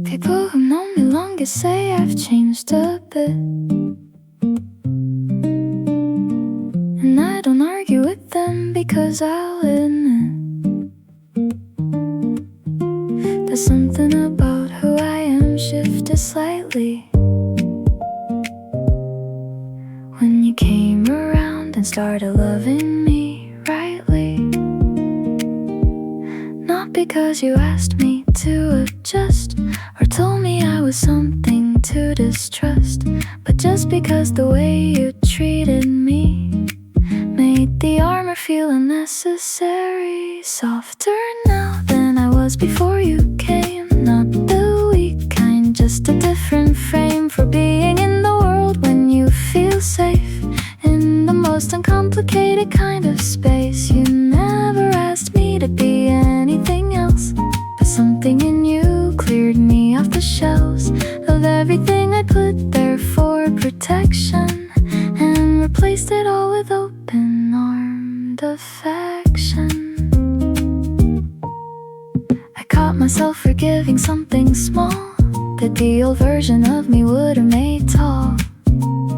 People who know me longest say I've changed a bit, and I don't argue with them because I'll admit there's something about who I am shifted slightly when you came around and started loving me rightly. Not because you asked me to adjust or told me I was something to distrust, but just because the way you treated me made the armor feel unnecessary. Softer now than I was before you came, not the weak kind, just a different frame for being in the world when you feel safe in the most uncomplicated kind of space. You never asked me to be anything else, but something in you cleared me off the shelves of everything I put there for protection and replaced it all with open-armed affection. I caught myself forgiving something small that the old version of me would have made tall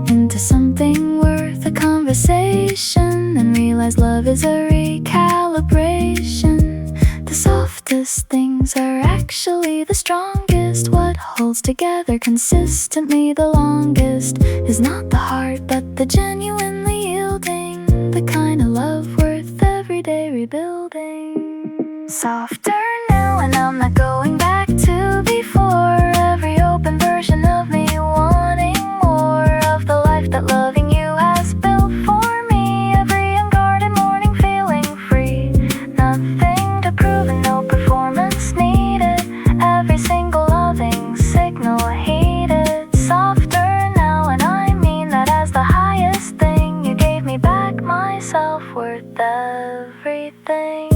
into something worth a conversation, and realized love is a recalibration. The softest things are actually the strongest. What holds together consistently the longest is not the heart, but the genuinely yielding, the kind of love worth everyday rebuilding. Softer now, and I'm not going back to before. Every open version of me wanting more of the life that loving you has built for me. Every unguarded morning feeling free, nothing to prove and no performance needed. Every single loving signal heeded. Softer now, and I mean that as the highest thing. You gave me back my self-worth, everything.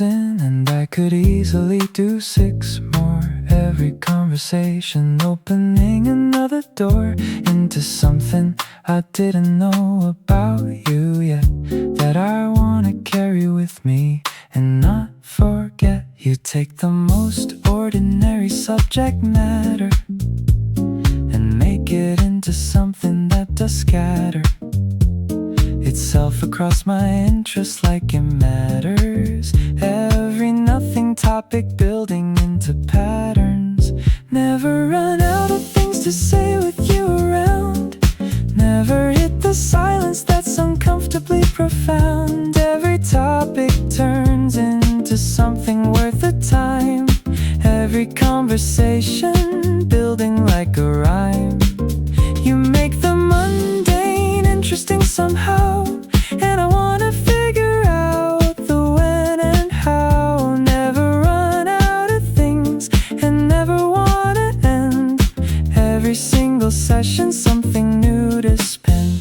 In, and I could easily do 6 more. Every conversation opening another door into something I didn't know about you yet, that I wanna carry with me and not forget. You take the most ordinary subject matter and make it into something that does scatter itself across my interests like it matters. Every nothing topic building into patterns. Never run out of things to say with you around. Never hit the silence that's uncomfortably profound. Every topic turns into something worth the time. Every conversation building like a rhyme. You make the mundane interesting somehow, and I wanna figure out the when and how. Never run out of things and never wanna end. Every single session something new to spend.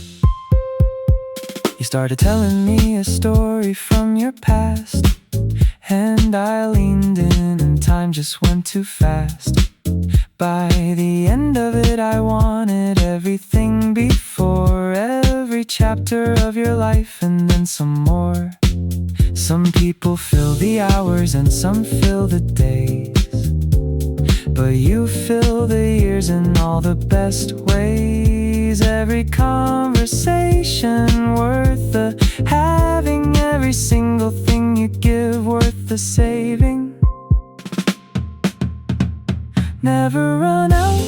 You started telling me a story from your past, and I leaned in and time just went too fast. By the end of it I wanted everything before, every chapter of your life and then some more. Some people fill the hours and some fill the days, but you fill the years in all the best ways. Every conversation worth the having, every single thing you give worth the saving. Never run out,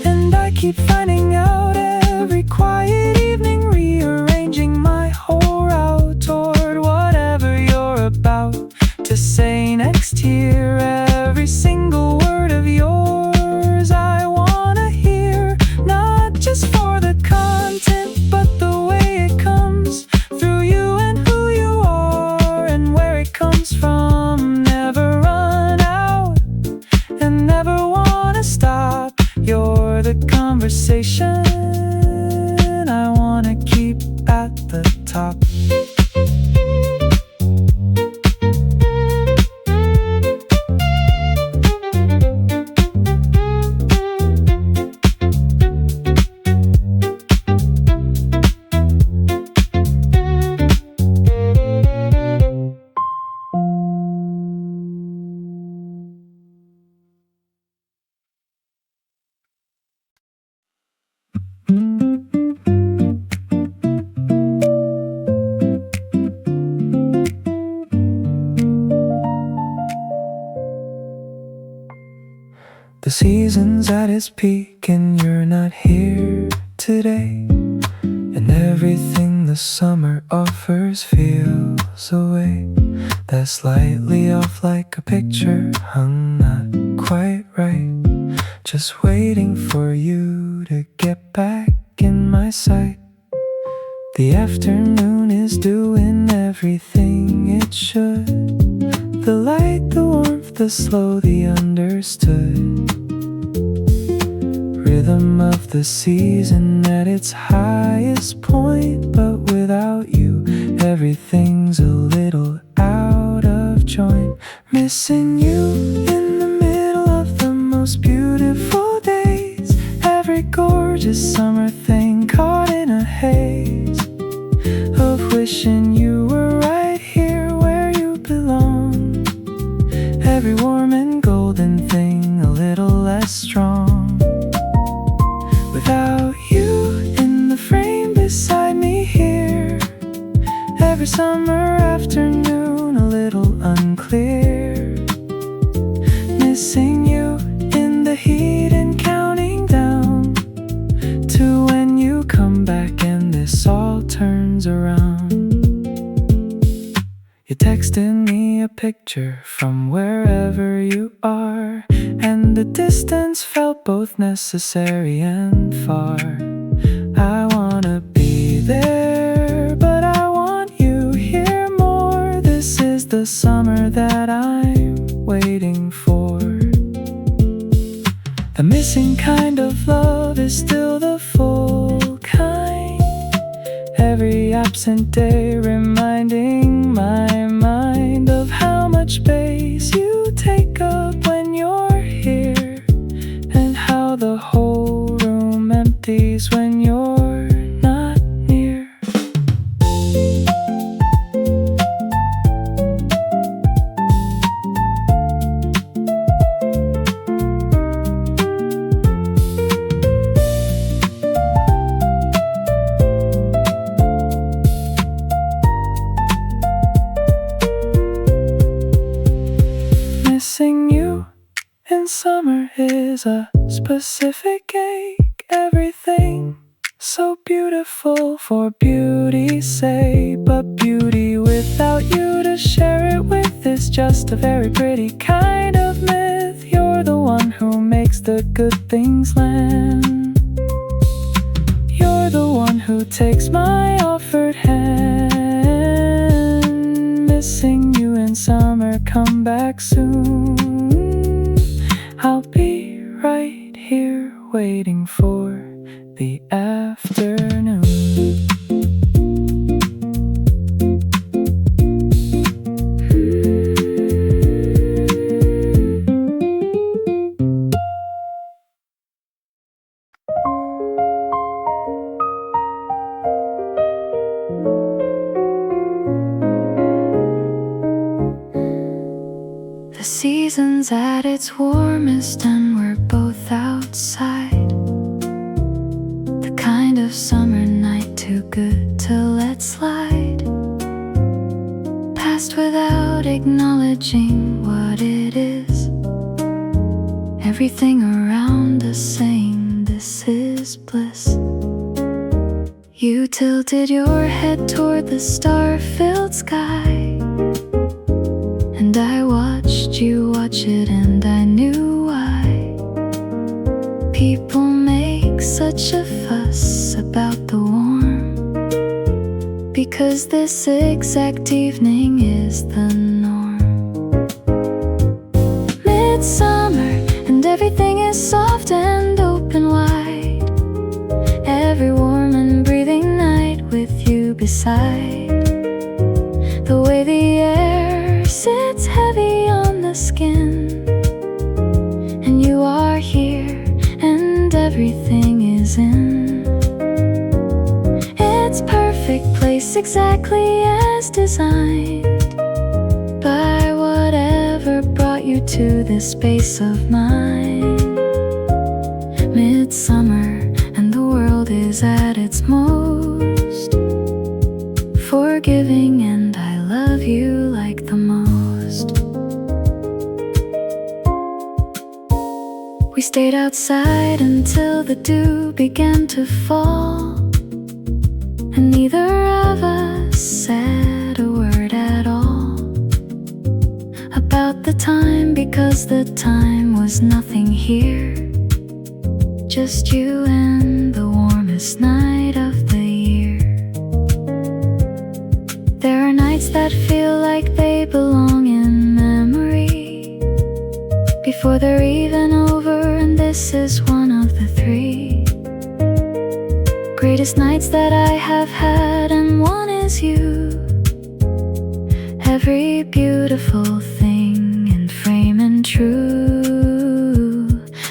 and I keep finding out every quiet evening, rearranging my whole route toward whatever you're about to say next year. Every single word of yours I wanna hear, not just for the content conversation I wanna keep at the top. The season's at its peak and you're not here today, and everything the summer offers feels away. That's slightly off like a picture hung not quite right, just waiting for you to get back in my sight. The afternoon is doing everything it should. The light, the warmth, the slow, the understood rhythm of the season at its highest point. But without you, everything's a little out of joint. Missing you in the middle of the most beautiful days. Every gorgeous summer thing caught in a haze of wishing you were right here where you belong. Every warm and golden thing a little less strong. Without you in the frame beside me here, every summer afternoon a little unclear. Missing you in the heat and counting down to when you come back and this all turns around. You texted me a picture from wherever you are, and the distance felt both necessary and far. I wanna be there, but I want you here more. This is the summer that I'm waiting for. The missing kind of love is still the full kind. Every absent day reminding my mind of how much space you take up when you're here, and how the whole room empties when you're not near. Missing you in summer is a specific ache. Everything so beautiful for beauty's sake, but beauty without you to share it with is just a very pretty kind of myth. You're the one who makes the good things land. You're the one who takes my offered hand. Missing you in summer, come back soon. I'll be right here waiting for the afternoon. The season's at its warmest and we're both outside. The kind of summer night too good to let slide past without acknowledging what it is. Everything around us saying this is bliss. You tilted your head toward the star-filled sky, and I watched you watch it, and I knew why. People make such a fuss about the warm, because this exact evening is the norm. Midsummer, and everything is soft and open wide. outside. The way the air sits heavy on the skin, and you are here and everything is in its perfect place, exactly as designed by whatever brought you to this space of mind. Midsummer and the world is at its most forgiving, and I love you like the most. We stayed outside until the dew began to fall, and neither of us said a word at all about the time, because the time was nothing here, just you and the warmest night of the year. There are nights that feel like they belong in memory before they're even over, and this is one of the three greatest nights that I have had, and one is you. Every beautiful thing in frame and true.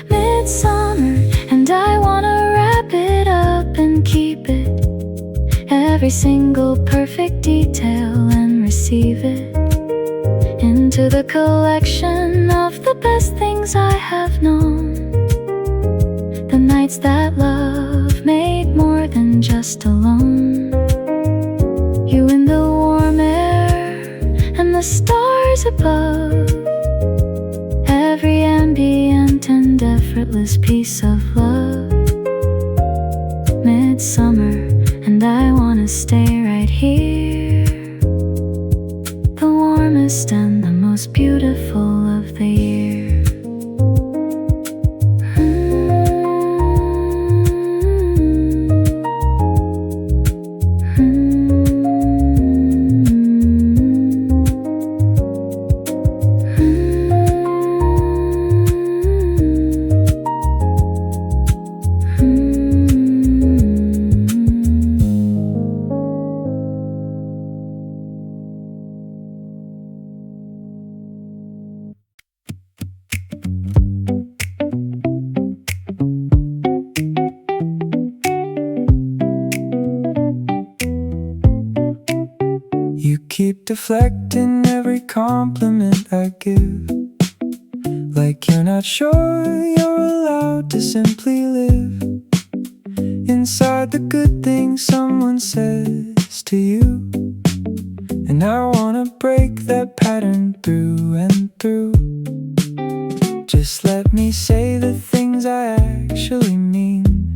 Midsummer, and I wanna wrap it up and keep it, every single perfect detail, and receive it into the collection of the best things I have known. The nights that love made more than just alone. You in the warm air and the stars above, every ambient and effortless piece of love. Midsummer, and I wanna stay right here, the warmest and the most beautiful of the year. You keep deflecting every compliment I give, like you're not sure you're allowed to simply live inside the good things someone says to you. And I wanna break that pattern through and through. Just let me say the things I actually mean,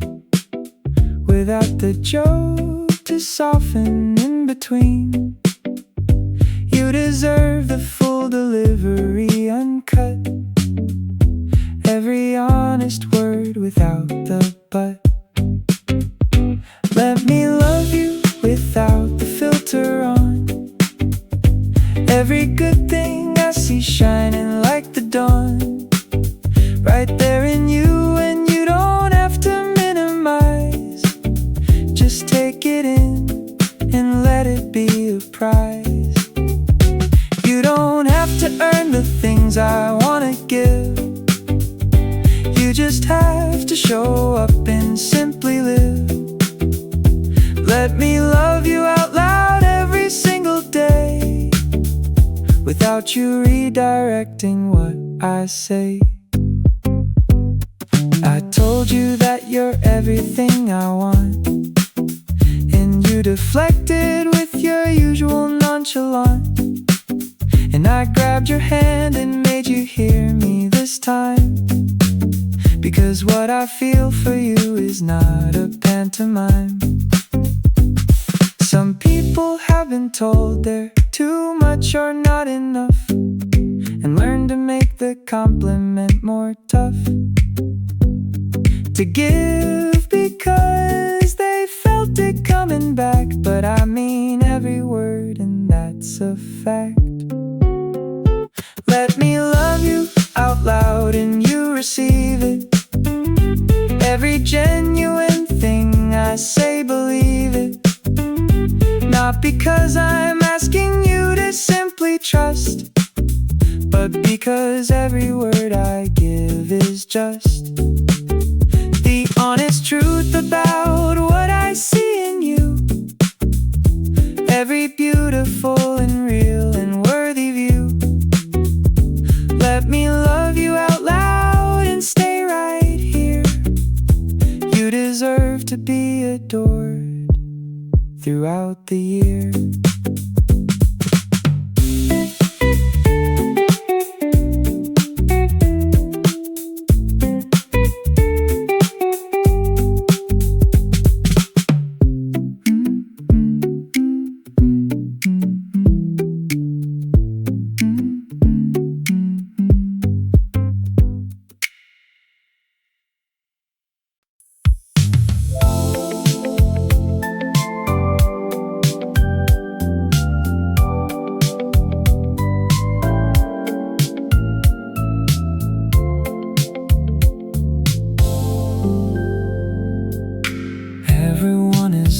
without the joke to soften in between. You deserve the full delivery, uncut, every honest word without the but. Let me love you without the filter on, every good thing I see shining like the dawn, right there in you, and you don't have to minimize. Just take it in and let it be a prize. You don't have to earn the things I wanna give, you just have to show up and simply live. Let me love you out loud every single day, without you redirecting what I say. I told you that you're everything I want, and you deflected with your usual nonchalance. And I grabbed your hand and made you hear me this time, because what I feel for you is not a pantomime. Some people have been told they're too much or not enough, and learn to make the compliment more tough to give, because they felt it coming back. But I mean every word, and that's a fact. Let me love you out loud and you receive it, every genuine thing I say, believe it. Not because I'm asking you to simply trust, but because every word I give is just the honest truth about what I see in you. Every beautiful and real and worthy view. Let me love you out loud and stay right here. You deserve to be adored throughout the year.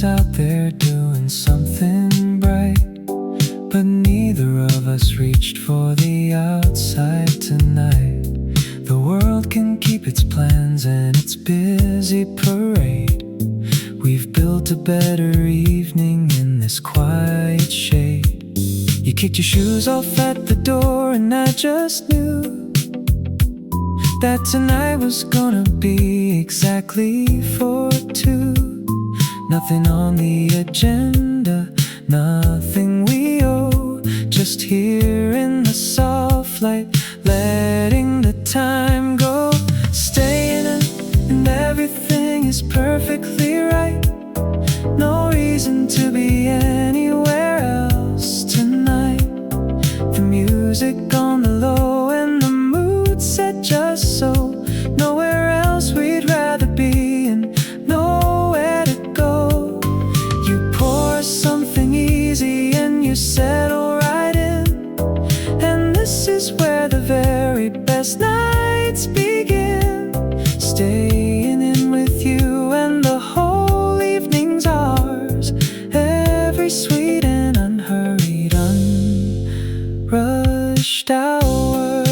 Out there doing something bright, but neither of us reached for the outside tonight. The world can keep its plans and its busy parade. We've built a better evening in this quiet shade. You kicked your shoes off at the door and I just knew that tonight was gonna be exactly for two. Nothing on the agenda, nothing we owe. Just here in the soft light, letting the time go. Staying in and everything is perfectly right. No reason to be anywhere else tonight. The music on the low and the mood set just so. Nowhere else we'd rather be and nowhere to go. You pour something easy and you settle right in. And this is where the very best nights begin. Staying in with you and the whole evening's ours. Every sweet and unhurried, unrushed hour.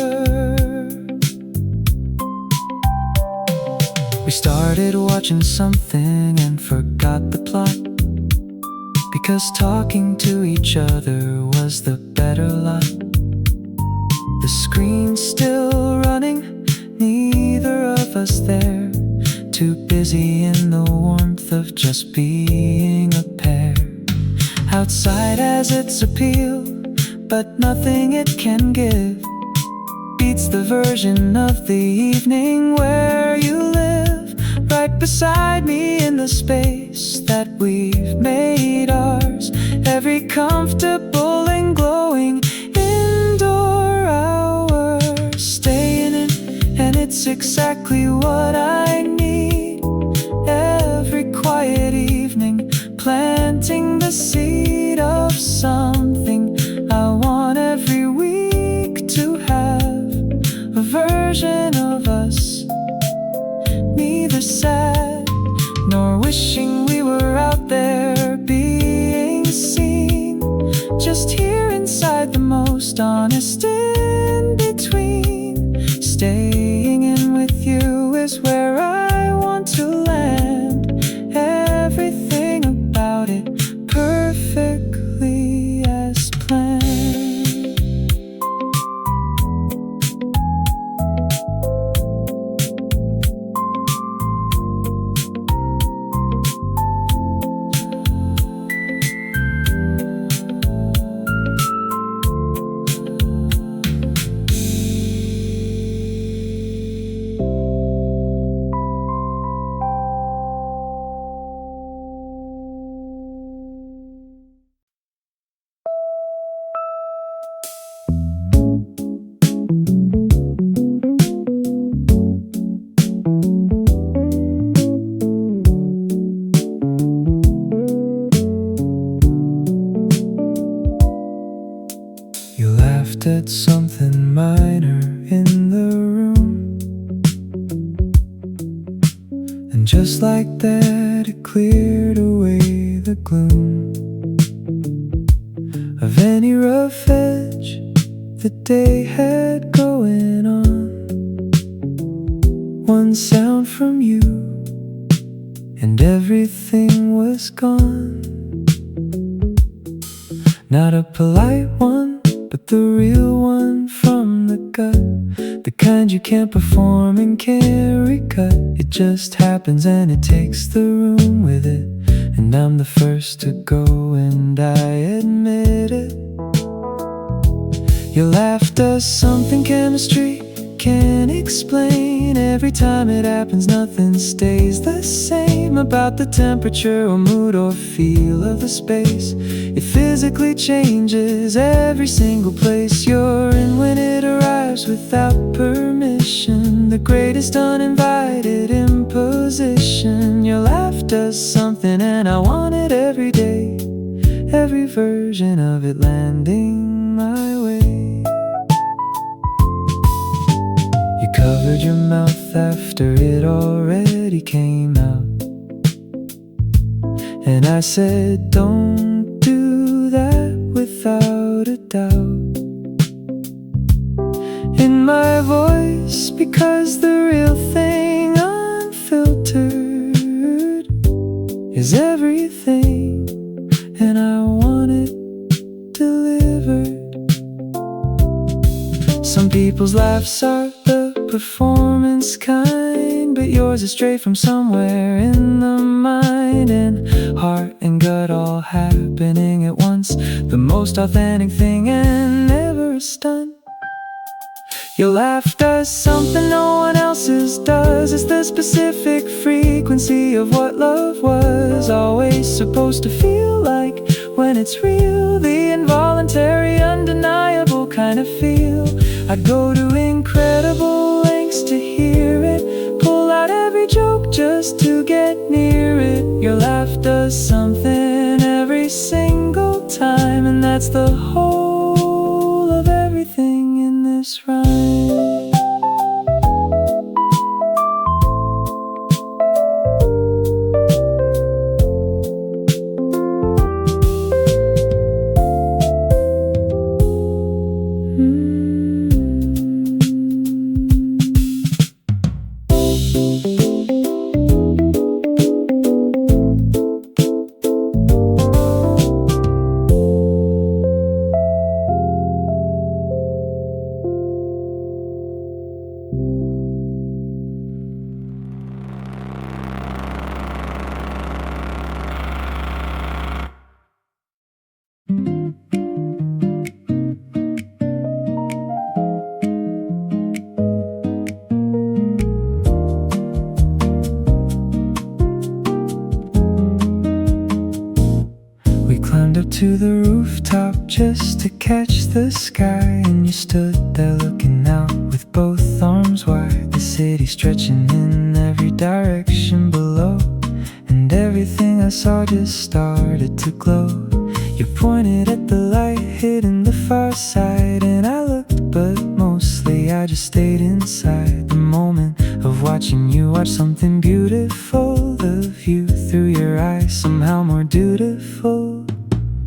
We started watching something and forgot the plot, because talking to each other was the better lot. The screen's still running, neither of us there. Too busy in the warmth of just being a pair. Outside has its appeal, but nothing it can give beats the version of the evening where you live, right beside me in the space that we've made ours. Every comfortable and glowing indoor hour. Staying in, and it's exactly what I need. Every quiet evening, planting the seed of something I want every week to have. A version of us, neither sad nor wishing we were out there being seen. Just here inside the most honest in between. Staying in with you is where I want to land. Everything about it perfectly as planned. At something minor in the room, and just like that it cleared away the gloom. any rough edge the day had going on. One sound from you and everything was gone. Not a polite one, but the real one from the gut. The kind you can't perform and can't recut. It just happens and it takes the room with it. And I'm the first to go and I admit it. Your laugh does something chemistry can't explain. Every time it happens nothing stays the same about the temperature or mood or feel of the space. It physically changes every single place you're in when it arrives without permission. The greatest uninvited imposition. Your laugh does something and I want it every day. Every version of it landing my way. You covered your mouth after it already came out, and I said don't do that without a doubt. In my voice, because the real thing unfiltered is everything, and I want it delivered. Some people's laughs are the performance kind, but yours is straight from somewhere in the mind and heart and gut all happening at once. The most authentic thing and never a stunt. Your laugh does something no one else's does. It's the specific frequency of what love was always supposed to feel like when it's real. The involuntary, undeniable kind of feel. I'd go to incredible lengths to hear it, pull out every joke just to get near it. Your laugh does something every single time, and that's the whole of everything in this rhyme. To the rooftop just to catch the sky, and you stood there looking out with both arms wide. The city stretching in every direction below, and everything I saw just started to glow. You pointed at the light hidden the far side, and I looked, but mostly I just stayed inside. The moment of watching you watch something beautiful, the view through your eyes somehow more dutiful.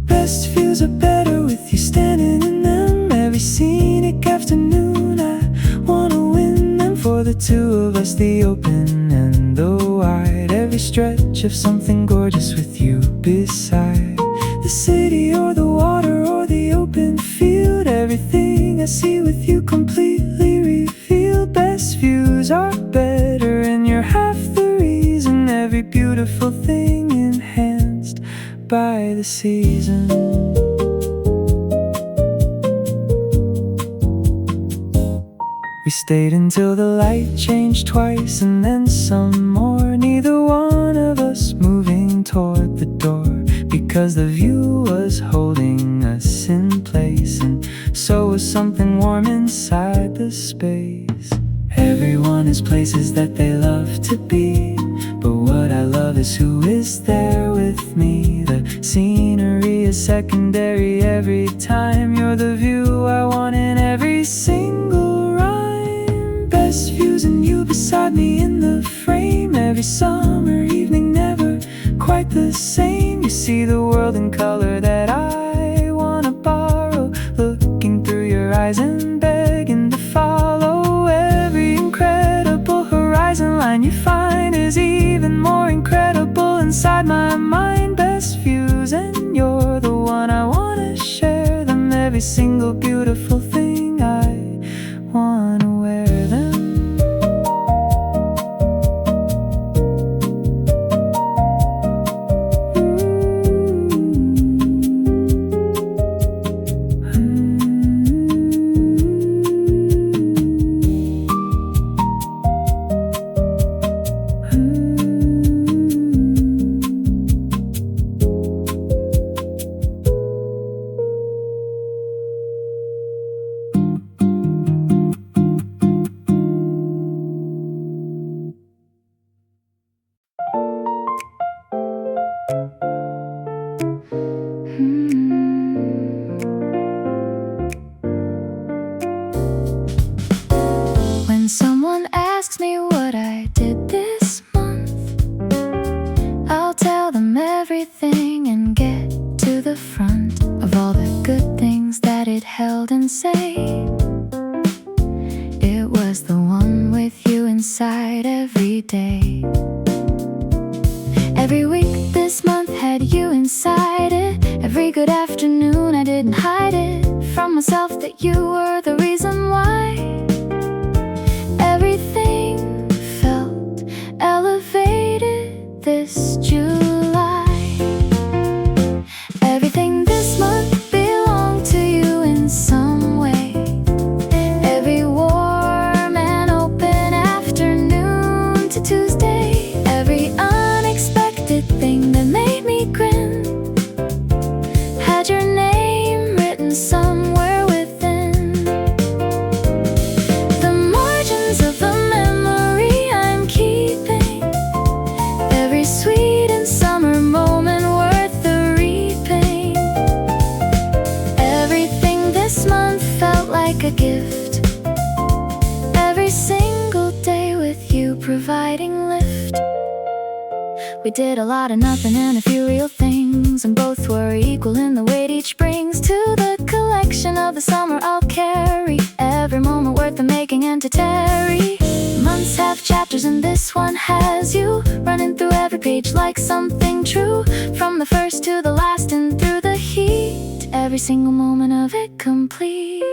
Best views are better with you standing in them. Every scenic afternoon I wanna win them. For the two of us, the open and the wide. Every stretch of something gorgeous with you beside. The city or the water or the open field. Everything I see with you completely revealed. Best views are better and you're half the reason. Every beautiful thing enhanced by the season. We stayed until the light changed twice and then some more. Neither one of us moving toward the door, because the view was holding us in place, and so was something warm inside the space. Everyone has places that they love to be, but what I love is who is there with me. The scenery is secondary every time. You're the view I want in every single rhyme. Best views and you beside me in the frame. Every summer evening never quite the same. You see the world in color that I wanna buy. inside my mind, best views, and you're the one I wanna share them. Every single beautiful thing, I wanna wear them. When someone asks me what I did this month, I'll tell them everything and get to the front of all the good things that it held and say it was the one with you inside every day. Every week this month had you inside it. Every good afternoon I didn't hide it from myself that you were the reason why everything felt elevated this July. Everything this month belonged to you in some way. Every warm and open afternoon to Tuesday. Every unexpected thing that made me grin had your name written somewhere within the margins of the memory I'm keeping. Every sweet and summer moment worth the reaping. Everything this month felt like a gift. Every single day with you providing lift. We did a lot of nothing and a few real things, and both were equal in the weight each brings to the collection of the summer I'll carry. Every moment worth the making and to tarry. Months have chapters and this one has you running through every page like something true. From the first to the last and through the heat, every single moment of it complete.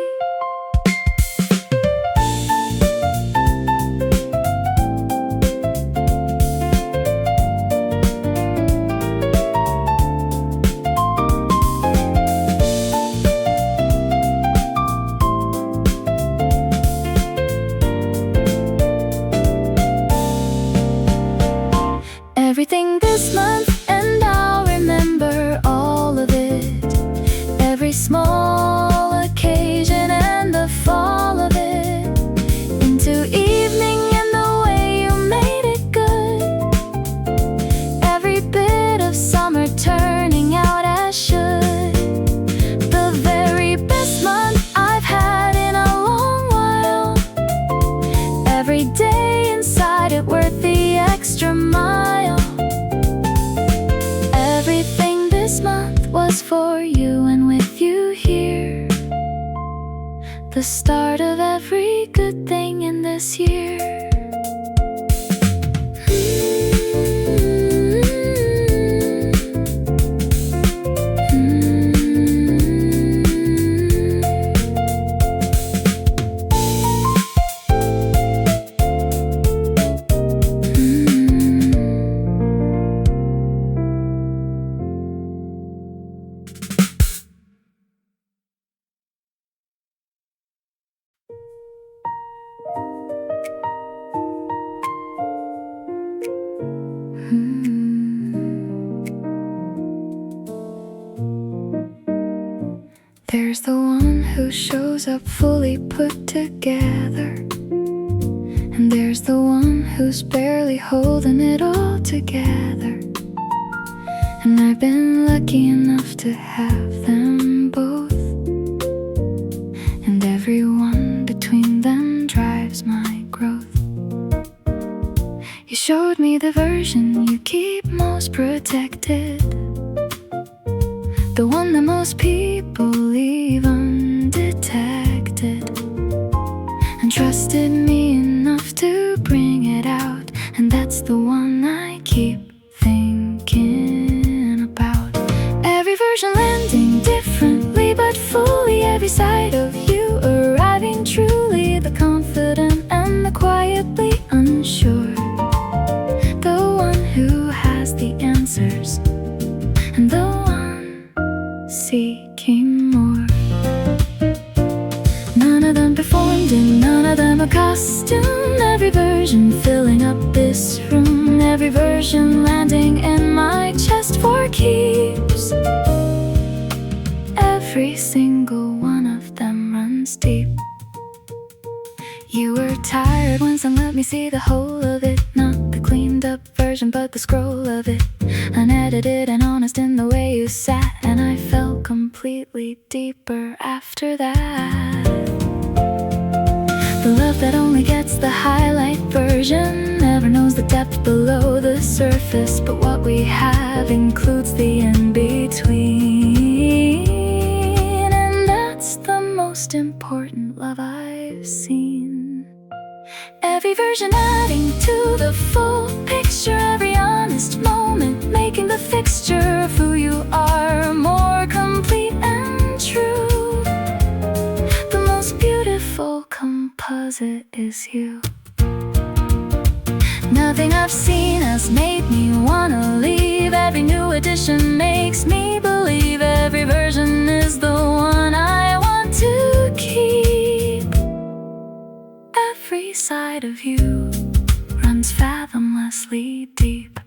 Everything this month, and I'll remember all of it. Every small occasion and the fall of it into evening and the way you made it good. Every bit of summer turning out as should. The very best month I've had in a long while. Every day inside it worth the extra mile. Everything this month was for you, and with you here, the start of every good thing in this year. There's the one who shows up fully put together, and there's the one who's barely holding it all together. And I've been lucky enough to have them both, and everyone between them drives my growth. You showed me the version you keep most protected, the one that most people leave undetected, and trusted me enough to bring it out. And that's the one I keep thinking side of you arriving, truly the confident and the quietly unsure, the one who has the answers and the one seeking more. None of them performed and none of them a costume. Every version filling up this room, every version landing in my chest for keeps. Every single one of them runs deep. You were tired once and let me see the whole of it, not the cleaned up version but the scroll of it, unedited and honest in the way you sat, and I felt completely deeper after that. The love that only gets the highlight version never knows the depth below the surface, but what we have includes the in-between, and that's the most important love I've seen. Every version adding to the full picture, every honest moment making the fixture of who you are more complete and true. The most beautiful composite is you. Nothing I've seen has made me wanna leave. Every new edition makes me believe every version is the one I want to keep. Every side of you runs fathomlessly deep.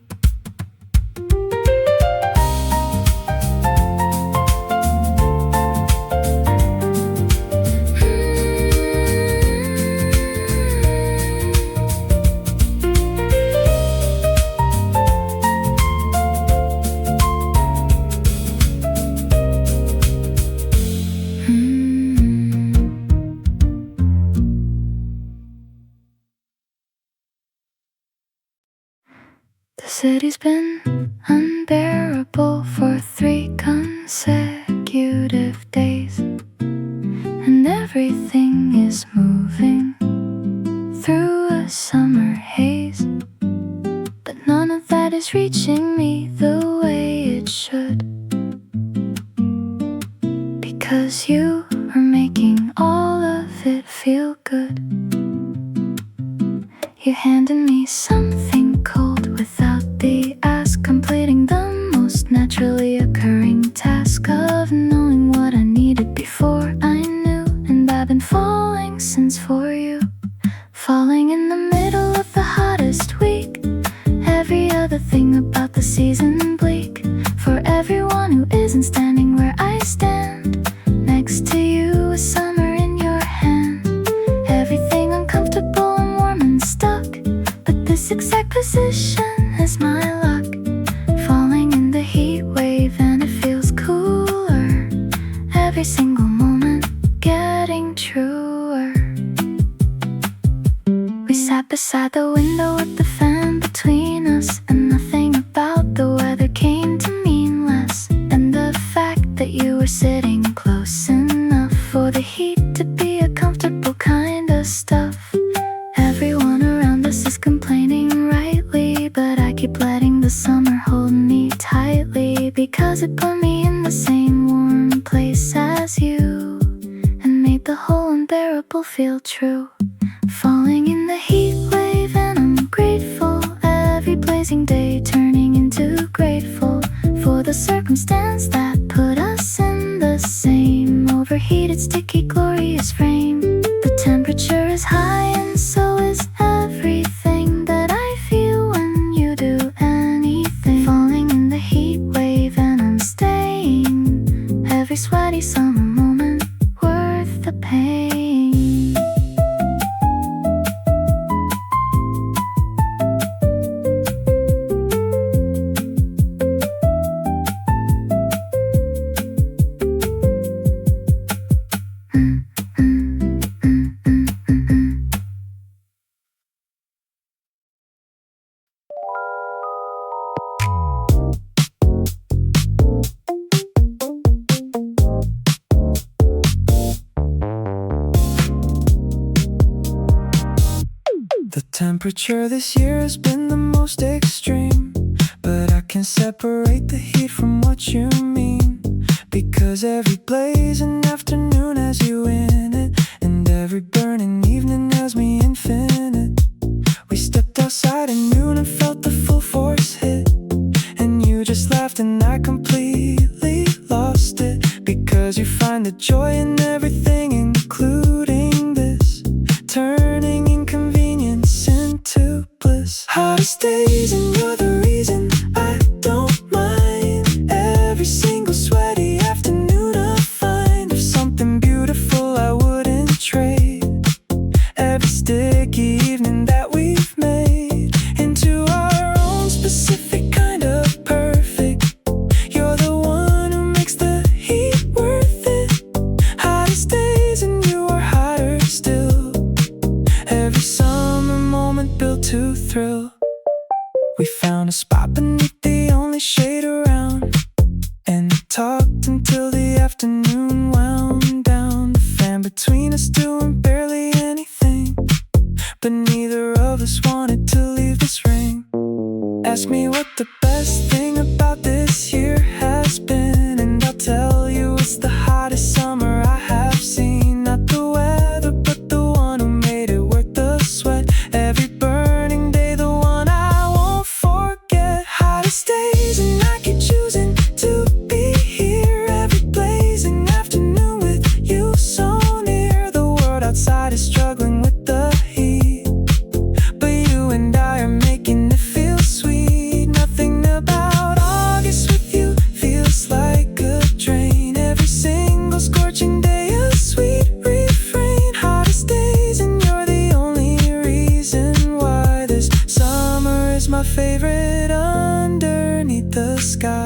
The city's been unbearable for 3 consecutive days, and everything is moving through a summer haze, but none of that is reaching me the way it should, because you are making all of it feel good. You handed me something cold without the ask, completing the most naturally occurring task of knowing what I needed before I knew. And I've been falling since for you, falling in the middle of the hottest week. Every other thing about the season bleak, for everyone who isn't standing where I stand. Next to you is summer in your hand, everything uncomfortable and warm and stuck, but this exact position is my luck. Falling in the heat wave and it feels cooler, every single moment getting truer. We sat beside the window with the fan between us, and nothing about the weather came to mean less than the fact that you were sitting close enough for the heat to be a comfortable kind of stuff. Everyone around us is complaining rightly, but I keep letting the summer hold me tightly, because it put me in the same warm place as you, and made the whole unbearable feel true. Falling in the heat wave and I'm grateful, every blazing day turning into grateful for the circumstance that put us in the same overheated, sticky, glorious frame. The temperature is high and so is everything that I feel when you do anything. Falling in the heat wave and I'm staying, every sweaty summer moment worth the pain. The temperature this year has been the most extreme, but I can separate the heat from what you mean, because every blazing afternoon has completely lost it, because you find the joy in everything, including this, turning inconvenience into bliss. Hottest days and you're the reason I don't mind. Every single sweaty afternoon I find of something beautiful I wouldn't trade. Every sticky evening that we've made into our own specific kind of perfect. You're the one who makes the heat worth it. Hottest days and you are hotter still. Every summer moment built to thrill. We found a spot beneath the only shade around and talked until the afternoon wound down. The fan between us doing barely anything, but neither of us wanted to leave this ring. Ask me what the best thing about this year has been, and I'll tell you it's the hottest summer I have seen. Not the weather, but the one who made it worth the sweat. Every burning day, the one I won't forget. Hottest days and I keep choosing to be here. Every blazing afternoon with you so near. The world outside is struggling with the heat, but you and I are making it feel sweet. Nothing about August with you feels like a drain. Every single scorching day a sweet refrain. Hottest days and you're the only reason why this summer is my favorite underneath the sky.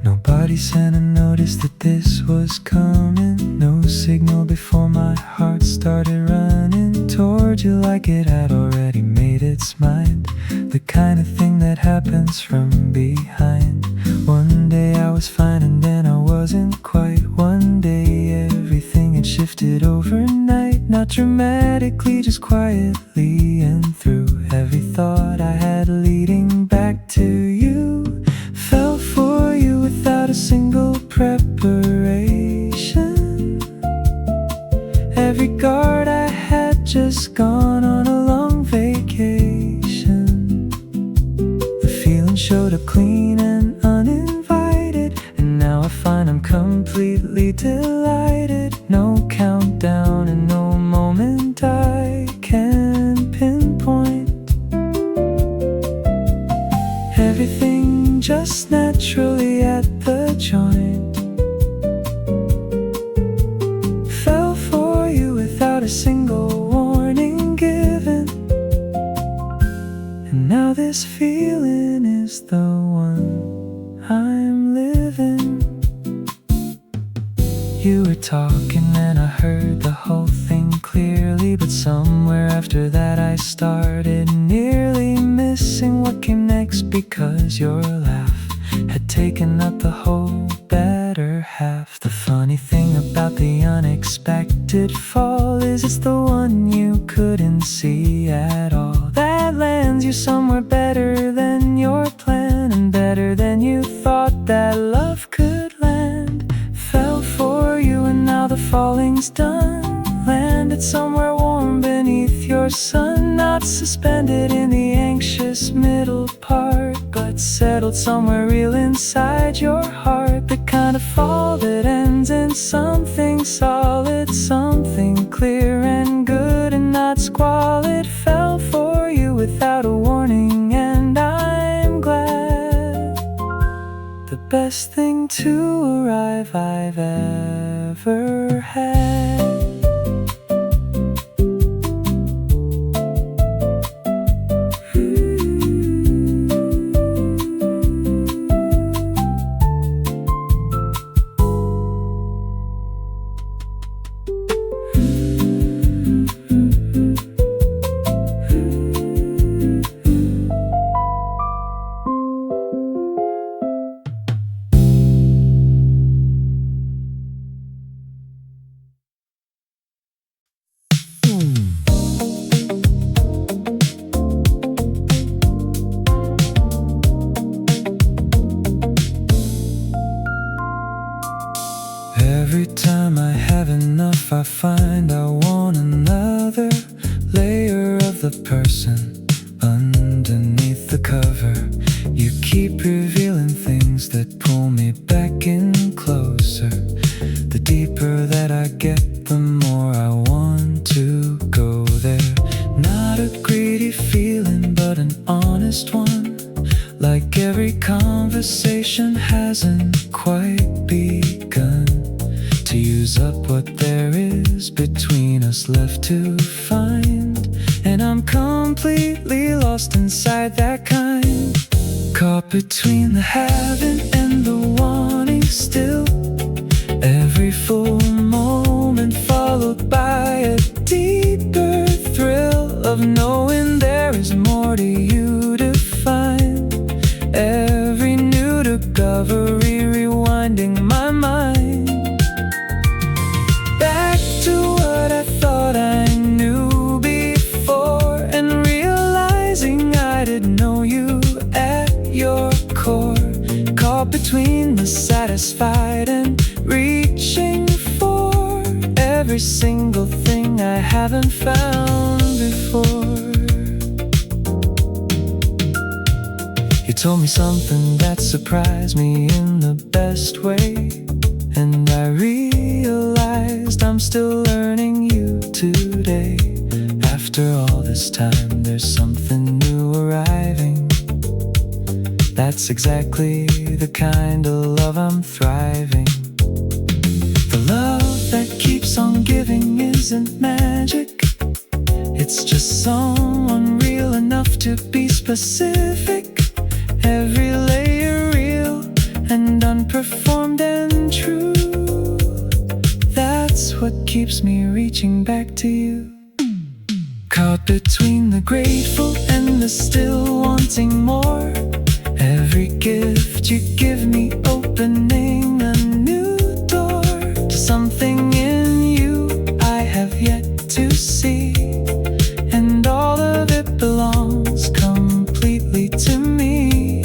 Nobody sent a notice that this was coming. No signal before my heart started running toward you like it had already made its mind. The kind of thing that happens from behind. One day I was fine and then I wasn't quite. One day everything had shifted overnight. Not dramatically, just quietly. And through every thought I had leading back to you, fell for you without a single preparation. Every guard I had just gone on a long vacation. The feeling showed up clean and uninvited, and now I find I'm completely delighted. No countdown and no moment I can pinpoint. Everything just naturally at the joint. Fell for you without a single warning given, and now this feeling is the one I'm living. You were talking and I heard the whole thing clearly, but somewhere after that I started nearly missing what came next, because your laugh had taken up the whole better half. The funny thing about the unexpected fall is it's the one you couldn't see at all. That lands you somewhere better than your plan, and better than you thought that love could land. Fell for you and now the falling's done. Landed somewhere warm beneath your sun. Not suspended in the anxious middle part, but settled somewhere real inside your heart. The kind of fall that ends in something solid, something clear and good and not squalid. Fell for you without a warning, and I'm glad. The best thing to arrive I've ever had. Every time I have enough, I find I want another layer of the person underneath the cover. You keep revealing things that pull me back in closer. The deeper that I get, the more I want to go there. Not a greedy feeling, but an honest one. Like every conversation hasn't quite begun to use up what there is between us left to find. And I'm completely lost inside that kind. Caught between the having and the wanting still. Every full moment followed by a deeper thrill of knowing there is more to you to find. Every new discovery rewinding my mind back to what I thought I knew before, and realizing I didn't know you at your core. Caught between the satisfied and reaching for every single thing I haven't found before. You told me something that surprised me in the best way, and I realized I'm still learning you today. After all this time, there's something new arriving. That's exactly the kind of love I'm thriving. The love that keeps on giving isn't magic. It's just someone real enough to be specific. Every layer real and unperformed and true. That's what keeps me reaching back to you. Caught between the grateful and the still wanting more. Every gift you give me opening a new door to something in you I have yet to see. And all of it belongs completely to me.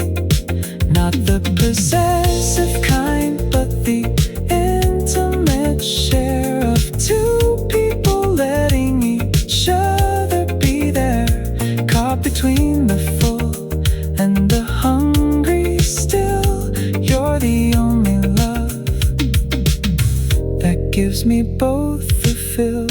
Not the possessive kind, but the intimate share of two people letting each other be there. Caught between the full and the hungry still. You're the only love that gives me both the fill.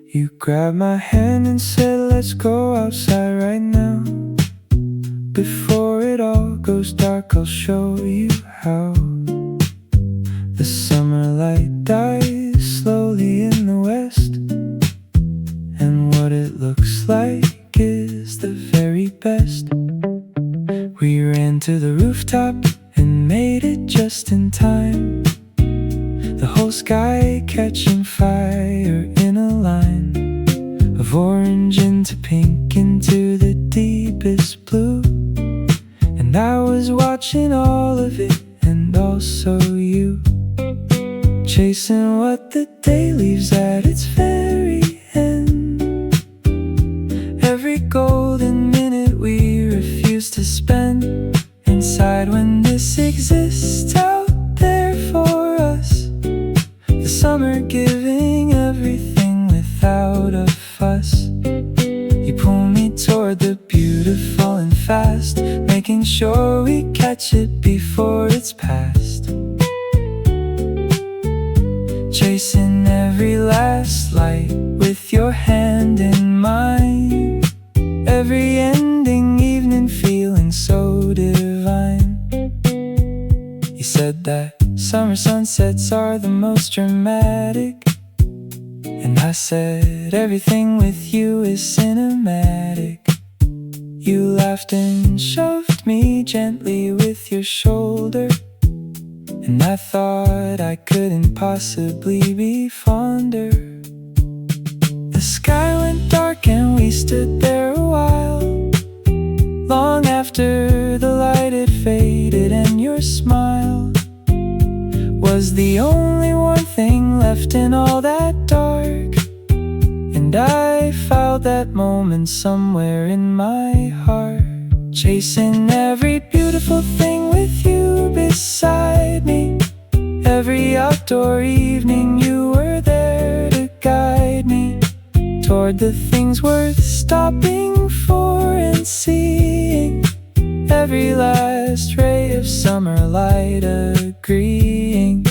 You grabbed my hand and said, let's go outside right now. Before it all goes dark, I'll show you how. The summer light dies slowly in the west, and what it looks like is the very best. We ran to the rooftop and made it just in time. The whole sky catching fire in a line of orange into pink into the deepest blue. And I was watching all of it, and also you, chasing what the day leaves at its very end. Every golden minute we refuse to spend inside when this exists out there for us. The summer giving everything without a fuss. You pull me toward the beautiful and fast, making sure we catch it before it's past. Chasing every last light with your hand in mine. Every ending evening feeling so divine. You said that summer sunsets are the most dramatic. And I said everything with you is cinematic. You laughed and shoved me gently with your shoulder, and I thought I couldn't possibly be fonder. The sky went dark and we stood there a while, long after the light had faded, and your smile was the only one thing left in all that dark. And I felt that moment somewhere in my heart, chasing every beautiful thing with you beside me. Every outdoor evening you were there to guide me toward the things worth stopping for and seeing. Every last ray of summer light agreeing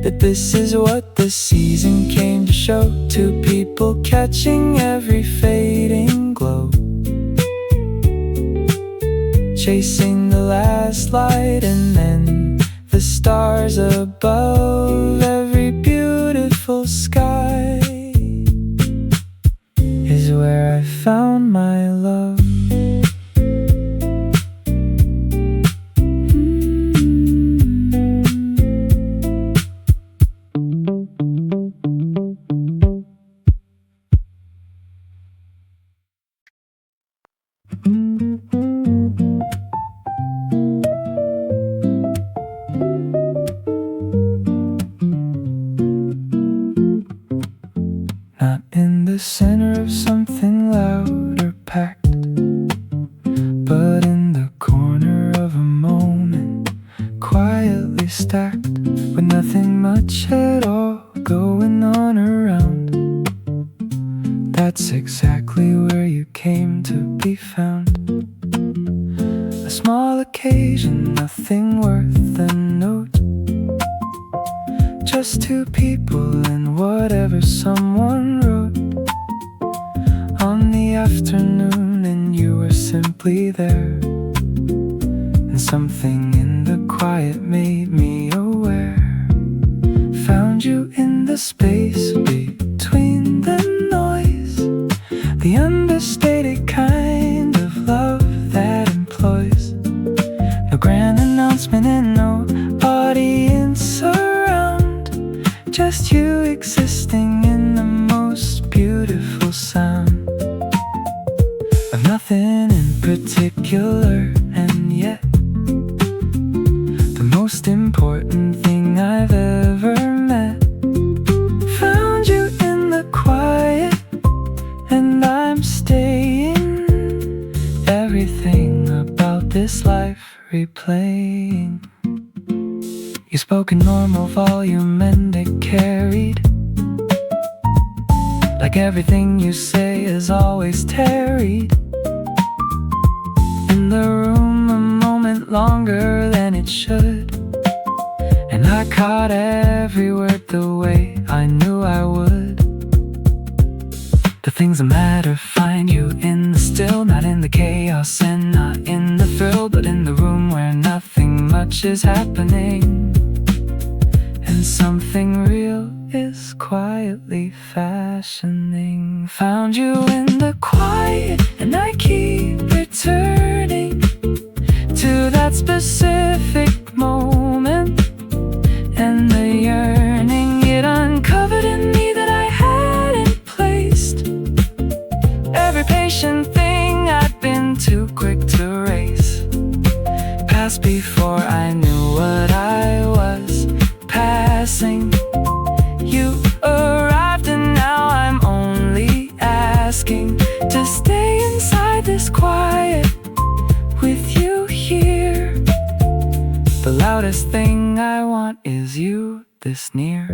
that this is what the season came to show, two people catching every fading glow, chasing the last light and then the stars above. Every beautiful sky is where I found my love. Not in the center of something loud or packed, but in the corner of a moment, quietly stacked, with nothing much at all going on around. That's exactly where you came to be found. A small occasion, nothing worth a note, just two people and whatever someone wrote on the afternoon, and you were simply there. And something in the quiet made me aware. Found you in the space between the noise, the understated kind of love that employs no grand announcement and no audience around, just you existing in the most beautiful sound of nothing in particular, and yet the most important thing I've ever met. Found you in the quiet, and I'm staying. Everything about this life replaying. You spoke in normal volume and it carried, like everything you say is always tarried in the room a moment longer than it should. And I caught every word the way I knew I would. The things that matter find you in the still, not in the chaos and not in the thrill, but in the room where nothing much is happening, and something real is quietly fashioning. Found you in the quiet, and I keep returning to that specific moment, and the yearning it uncovered in me that I hadn't placed. Every patient thing I'd been too quick to erase, past before I knew what I was passing. You arrived and now I'm only asking to stay inside this quiet with you here. The loudest thing I want is you this near.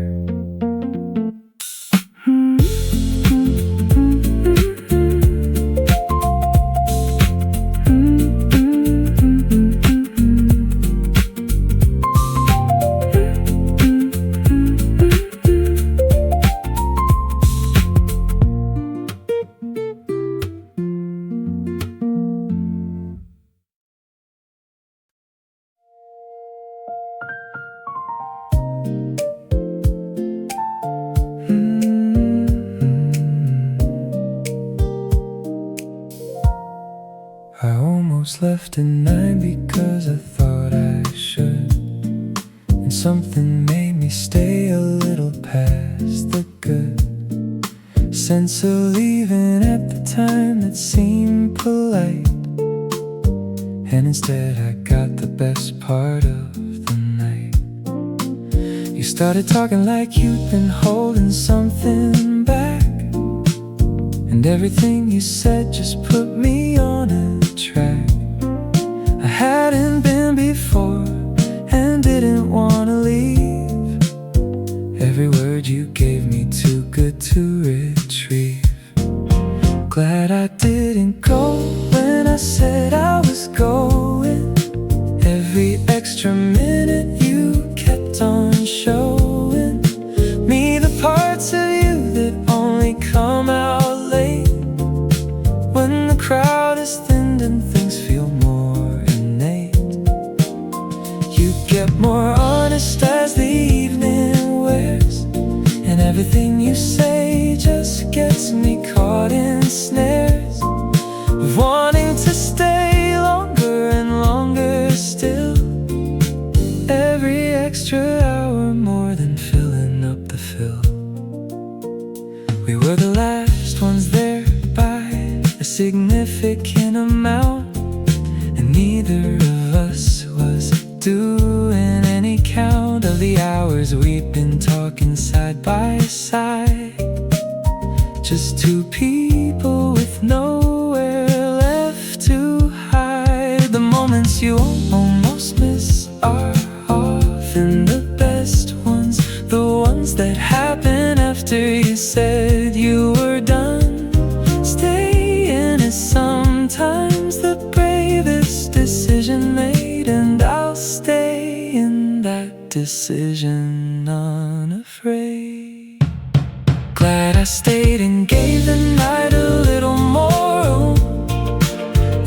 left at 9 because I thought I should, and something made me stay a little past the good sense of leaving at the time that seemed polite. And instead I got the best part of the night. You started talking like you'd been holding something back, and everything you said just put me on a track I hadn't been before and didn't want to leave. Every word you gave me too good to retrieve. Glad I didn't go when I said I was going. Every extra minute you kept on showing me the parts of you that only come out late, when the crowd is thinned and things feel more innate. You get more honest as the evening wears, and everything you say just gets me caught in snares of wanting to stay longer and longer still. Every extra hour more than filling up the fill. We were the last ones there by a significant amount, and neither of us was doing any count of the hours we'd been talking side by side. Just two people with nowhere left to hide. The moments you almost miss are often the best ones, the ones that happen after you said you were done. Staying is sometimes the bravest decision made, and I'll stay in that decision unafraid. Glad I stayed and gave the night a little more room.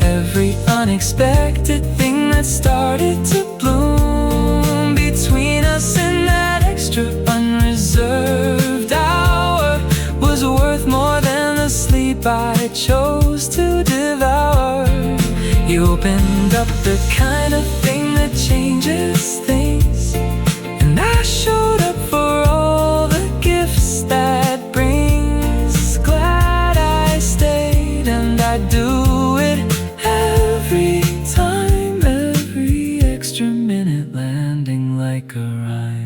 Every unexpected thing that started to bloom between us in that extra unreserved hour was worth more than the sleep I chose to devour. You opened up the kind of thing that changes things, and I showed up for all the gifts that brings. Glad I stayed, and I do it every time, every extra minute landing like a rhyme.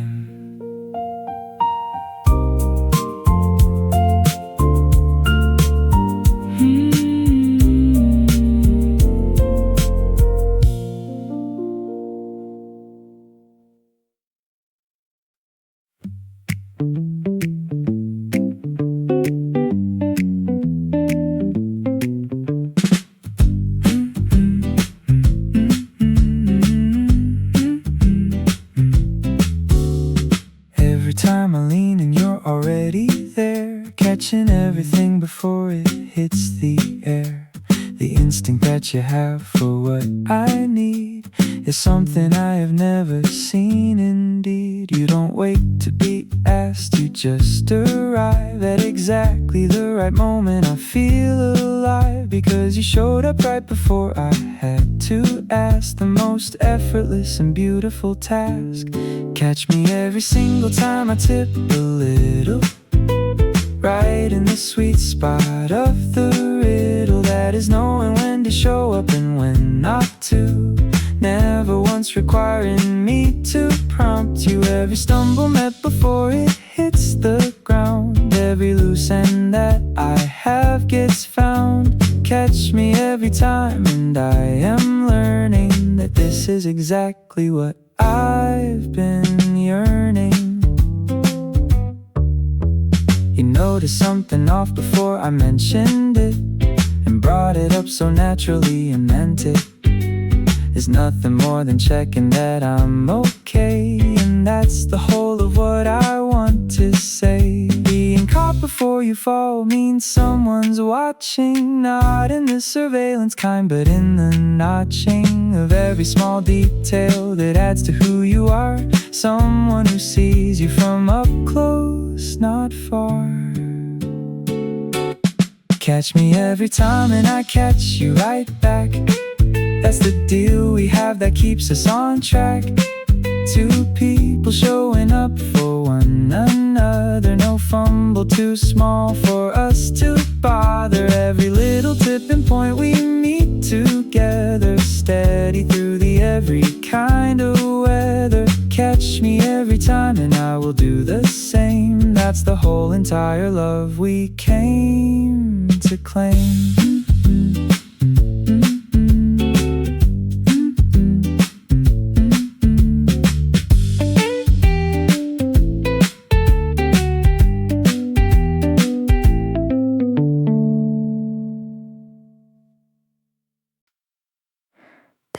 Every time I lean and you're already there, catching everything before it hits the air. The instinct that you have for what I need is something I have never seen. Indeed, you don't wait to be asked, you just arrive at exactly the right moment. I feel alive because you showed up right before I had to ask. The most effortless and beautiful task. Catch me every single time I tip a little, right in the sweet spot of the riddle that is knowing when to show up and when not to. Never once requiring me to prompt you. Every stumble met before it hits the ground. Every loose end that I have gets found. Catch me every time, and I am learning that this is exactly what I've been yearning. You noticed something off before I mentioned it, and brought it up so naturally and meant it. There's nothing more than checking that I'm okay, and that's the whole of what I want to say. Being caught before you fall means someone's watching, not in the surveillance kind, but in the notching of every small detail that adds to who you are. Someone who sees you from up close, not far. Catch me every time and I catch you right back. That's the deal we have that keeps us on track. Two people showing up for one another. No fumble too small for us to bother. Every little tipping point we meet together. Steady through the every kind of weather. Catch me every time and I will do the same. That's the whole entire love we came to claim.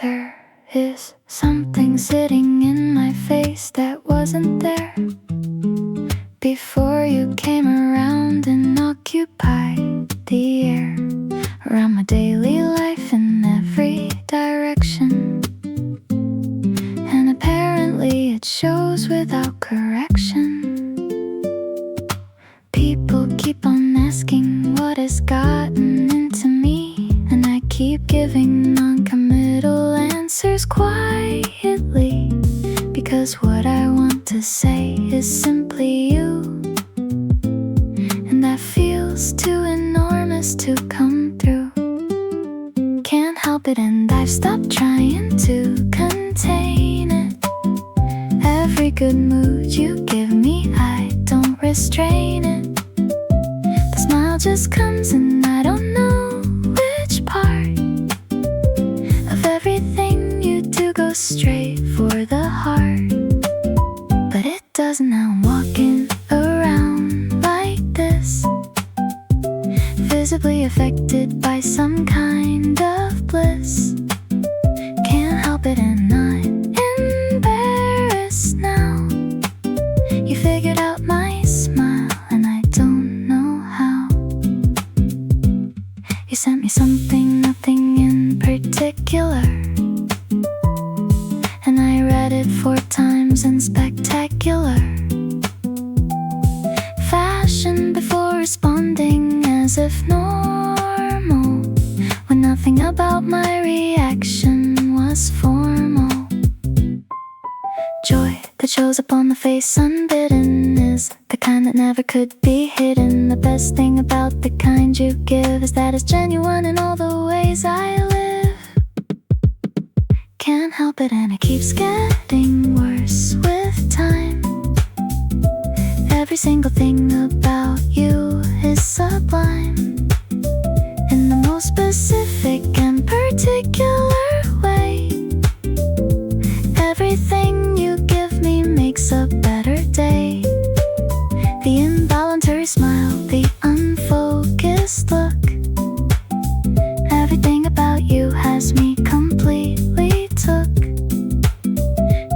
There is something sitting in my face that wasn't there before you came around and occupied the air around my daily life in every direction. And apparently it shows without correction. People keep on asking what has gotten into me, and I keep giving non-committal answers quietly, because what I want to say is simply you, and that feels too enormous to come through. Can't help it and I've stopped trying to contain it. Every good mood you give me, I don't restrain it. The smile just comes and I don't know which part of everything you do goes straight for the heart. But it doesn't. Now I'm walking around like this, visibly affected by some kind of bliss. Can't help it and I'm embarrassed now. You figured out my smile and I don't know how. You sent me something, nothing in particular, and I read it 4 times in spectacular fashion before responding as if normal, when nothing about my reaction was formal. Joy that shows up on the face unbidden is the kind that never could be hidden. The best thing about the kind you give is that it's genuine in all the ways I live. Can't help it and it keeps getting worse with time. Every single thing about you is sublime, in the most specific and particular way. Everything you give me makes a better day. The involuntary smile, the unfocused look, everything about you has me completely took.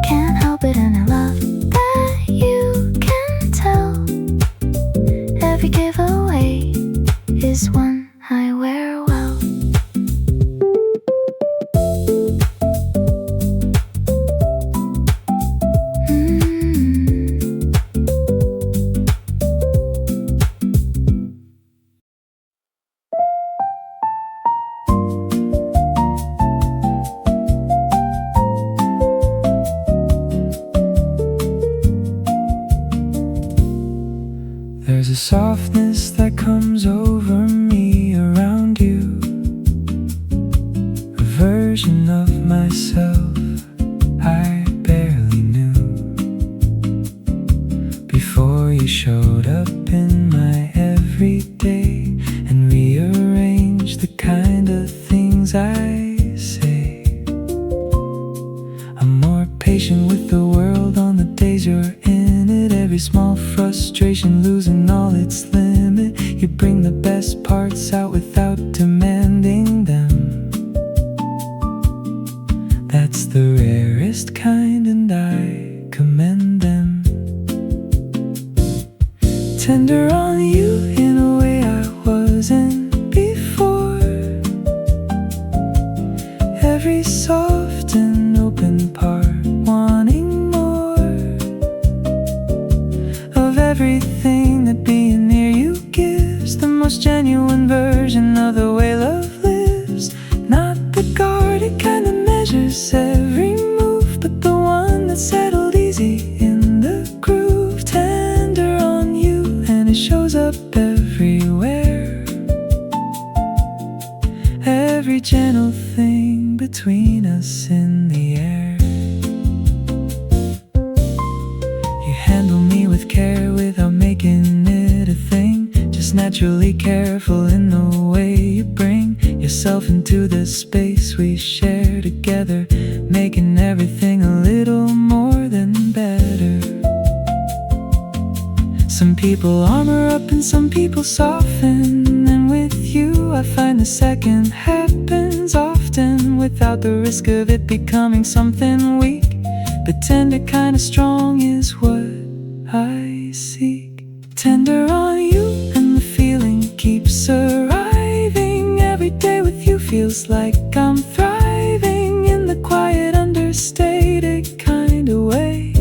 Can't help it and I love that you can tell. Every giveaway is one I wear well. There's a softness that comes over me around you, a version of myself I barely knew. Before you showed up in my everyday and rearranged the kind of things I say. I'm more patient with the world on the days you're in it. Every small frustration losing all its limit. You bring the best parts out without demanding them. That's the rarest kind and I commend them. Tender on you in a way I wasn't before. Every soft and open part wanting more of everything that being near you gives. The most genuine version of the way love lives, not the guarded kind naturally careful in the way you bring yourself into the space we share together, making everything a little more than better. Some people armor up and some people soften, and with you I find the second happens often, without the risk of it becoming something weak. But tender, kinda strong is what I seek. Tender on you, and the feeling keeps arriving. Every day with you feels like I'm thriving in the quiet, understated kind of way.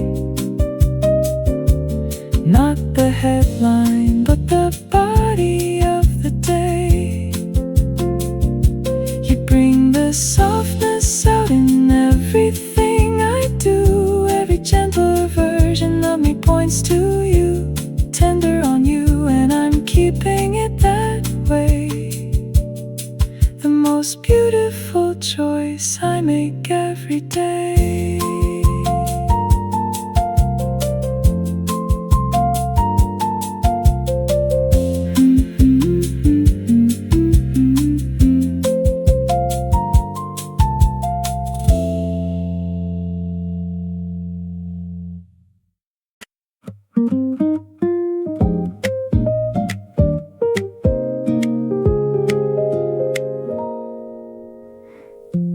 Not the headline, but the body of the day. You bring the softness out in everything I do. Every gentler version of me points to you. Tender on you, and I'm keeping it that way. The most beautiful choice I make every day.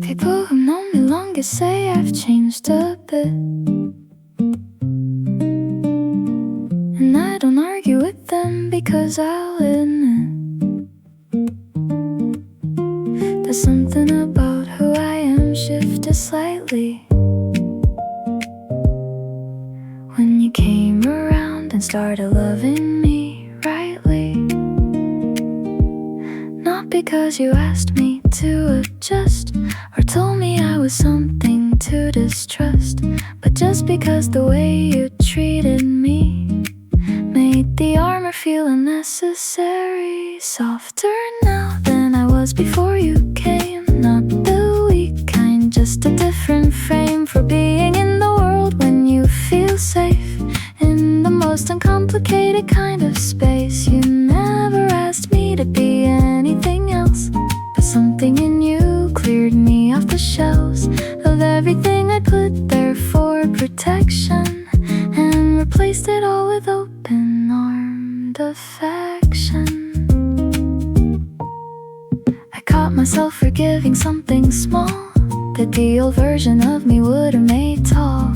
People who know me longer say I've changed a bit, and I don't argue with them because I'll admit there's something about who I am shifted slightly when you came around and started loving me rightly. Not because you asked me to adjust or told me I was something to distrust, but just because the way you treated me made the armor feel unnecessary. Softer now than I was before you came. Not the weak kind, just a different frame for being in the world when you feel safe. In the most uncomplicated kind of space. You never asked me to be anything else, but something in you cleared me off the shelves of everything I put there for protection, and replaced it all with open-armed affection. I caught myself forgiving something small that the old version of me would have made tall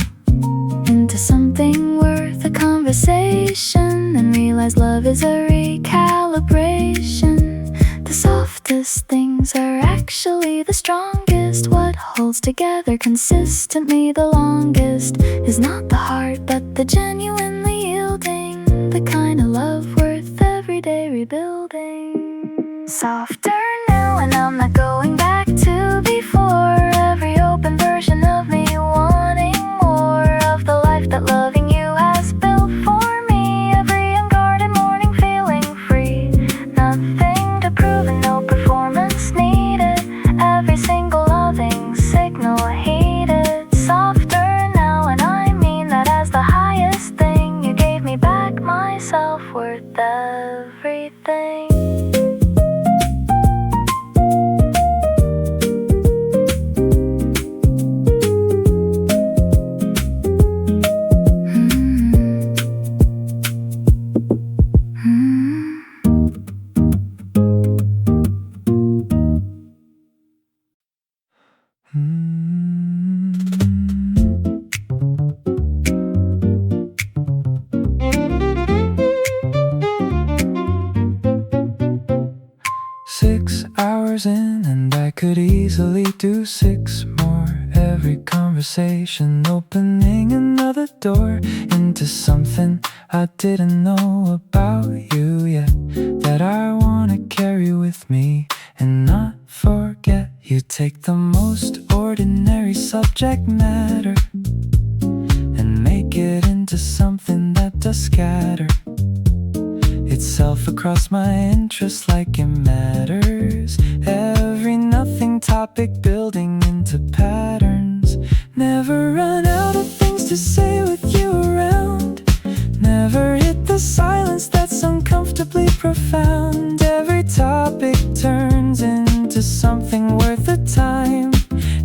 into something worth a conversation, and realized love is a recalibration. The softest things are actually the strongest. What holds together consistently the longest is not the heart, but the genuinely yielding, the kind of love worth everyday rebuilding. Softer now, and I'm not going back to before. Every open version of me wanting more of the life that loving you has built for me. Every unguarded morning feeling free, nothing to prove and no performance needed. Every single loving signal heeded. Softer now, and I mean that as the highest thing. You gave me back my self-worth, everything. In, and I could easily do 6 more. Every conversation opening another door into something I didn't know about you yet, that I wanna carry with me and not forget. You take the most ordinary subject matter and make it into something that does scatter itself across my interests like it matters. Every nothing topic building into patterns. Never run out of things to say with you around. Never hit the silence that's uncomfortably profound. Every topic turns into something worth the time.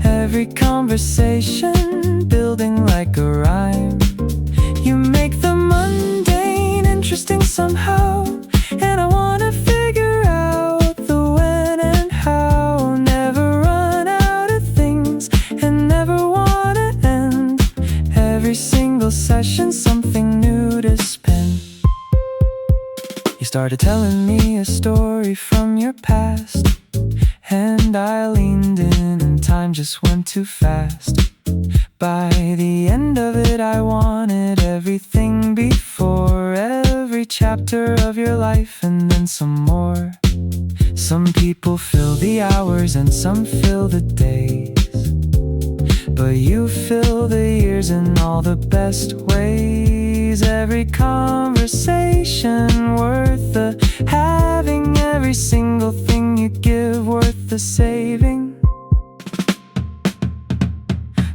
Every conversation building like a rhyme. You make the mundane interesting somehow, and I wanna figure out the when and how. Never run out of things and never wanna end. Every single session something new to spin. You started telling me a story from your past, and I leaned in and time just went too fast. By the end of it I wanted everything before, every chapter of your life and then some more. Some people fill the hours and some fill the days, but you fill the years in all the best ways. Every conversation worth the having, every single thing you give worth the saving.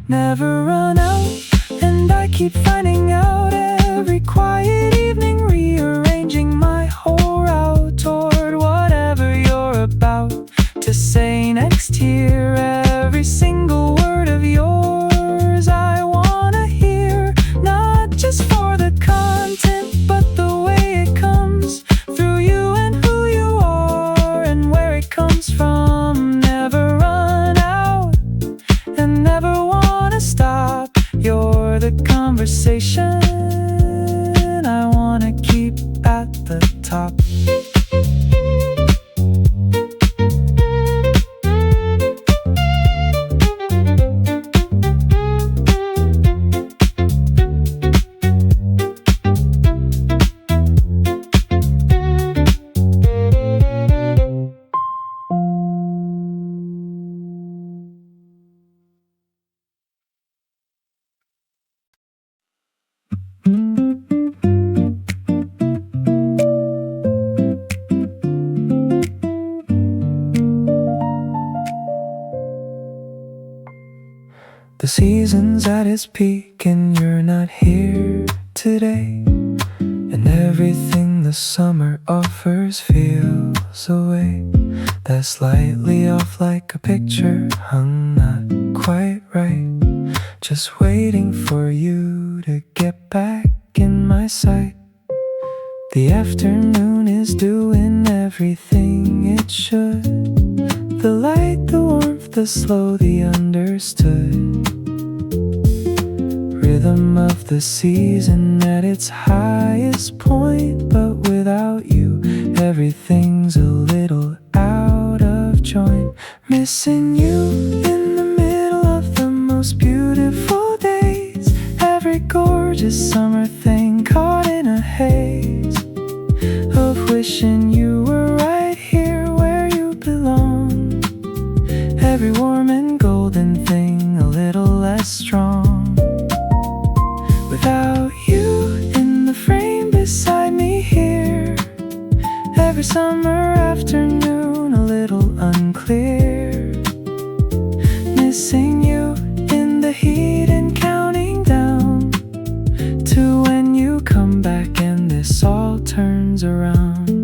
Never run out, and I keep finding out every quiet evening, rearranging my whole route toward whatever you're about to say next year. Every single word of yours I wanna hear, not just for the content but the way it comes through you and who you are and where it comes from. Never run out and never wanna stop. You're the conversation I wanna keep at the top. The season's at its peak and you're not here today, and everything the summer offers feels away. That's slightly off like a picture hung not quite right, just waiting for you to get back in my sight. The afternoon is doing everything it should. The light, the warmth, the slow, the understood rhythm of the season at its highest point. But without you, everything's a little out of joint. Missing you in the middle of the most beautiful days. Every gorgeous summer thing caught in a haze of wishing you were right here where you belong. Every warm and golden thing a little less strong. Without you in the frame beside me here, every summer afternoon a little unclear. Missing you in the heat and counting down to when you come back and this all turns around.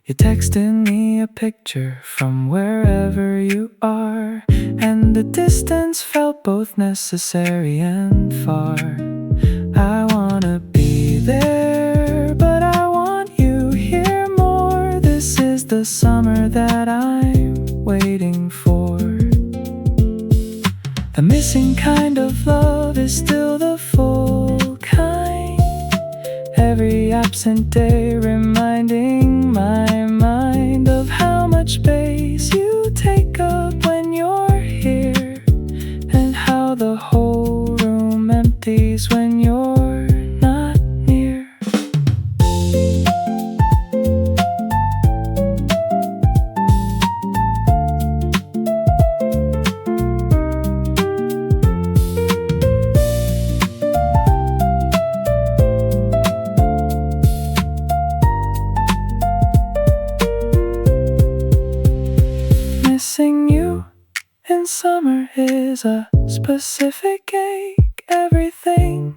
You texted me a picture from wherever you are, and the distance felt both necessary and far. I wanna be there, but I want you here more. This is the summer that I'm waiting for. The missing kind of love is still the full kind. Every absent day reminding my mind of how much space you take up when you're here, and how the whole room empties when you're not near. Missing you in summer is a specific ache. Everything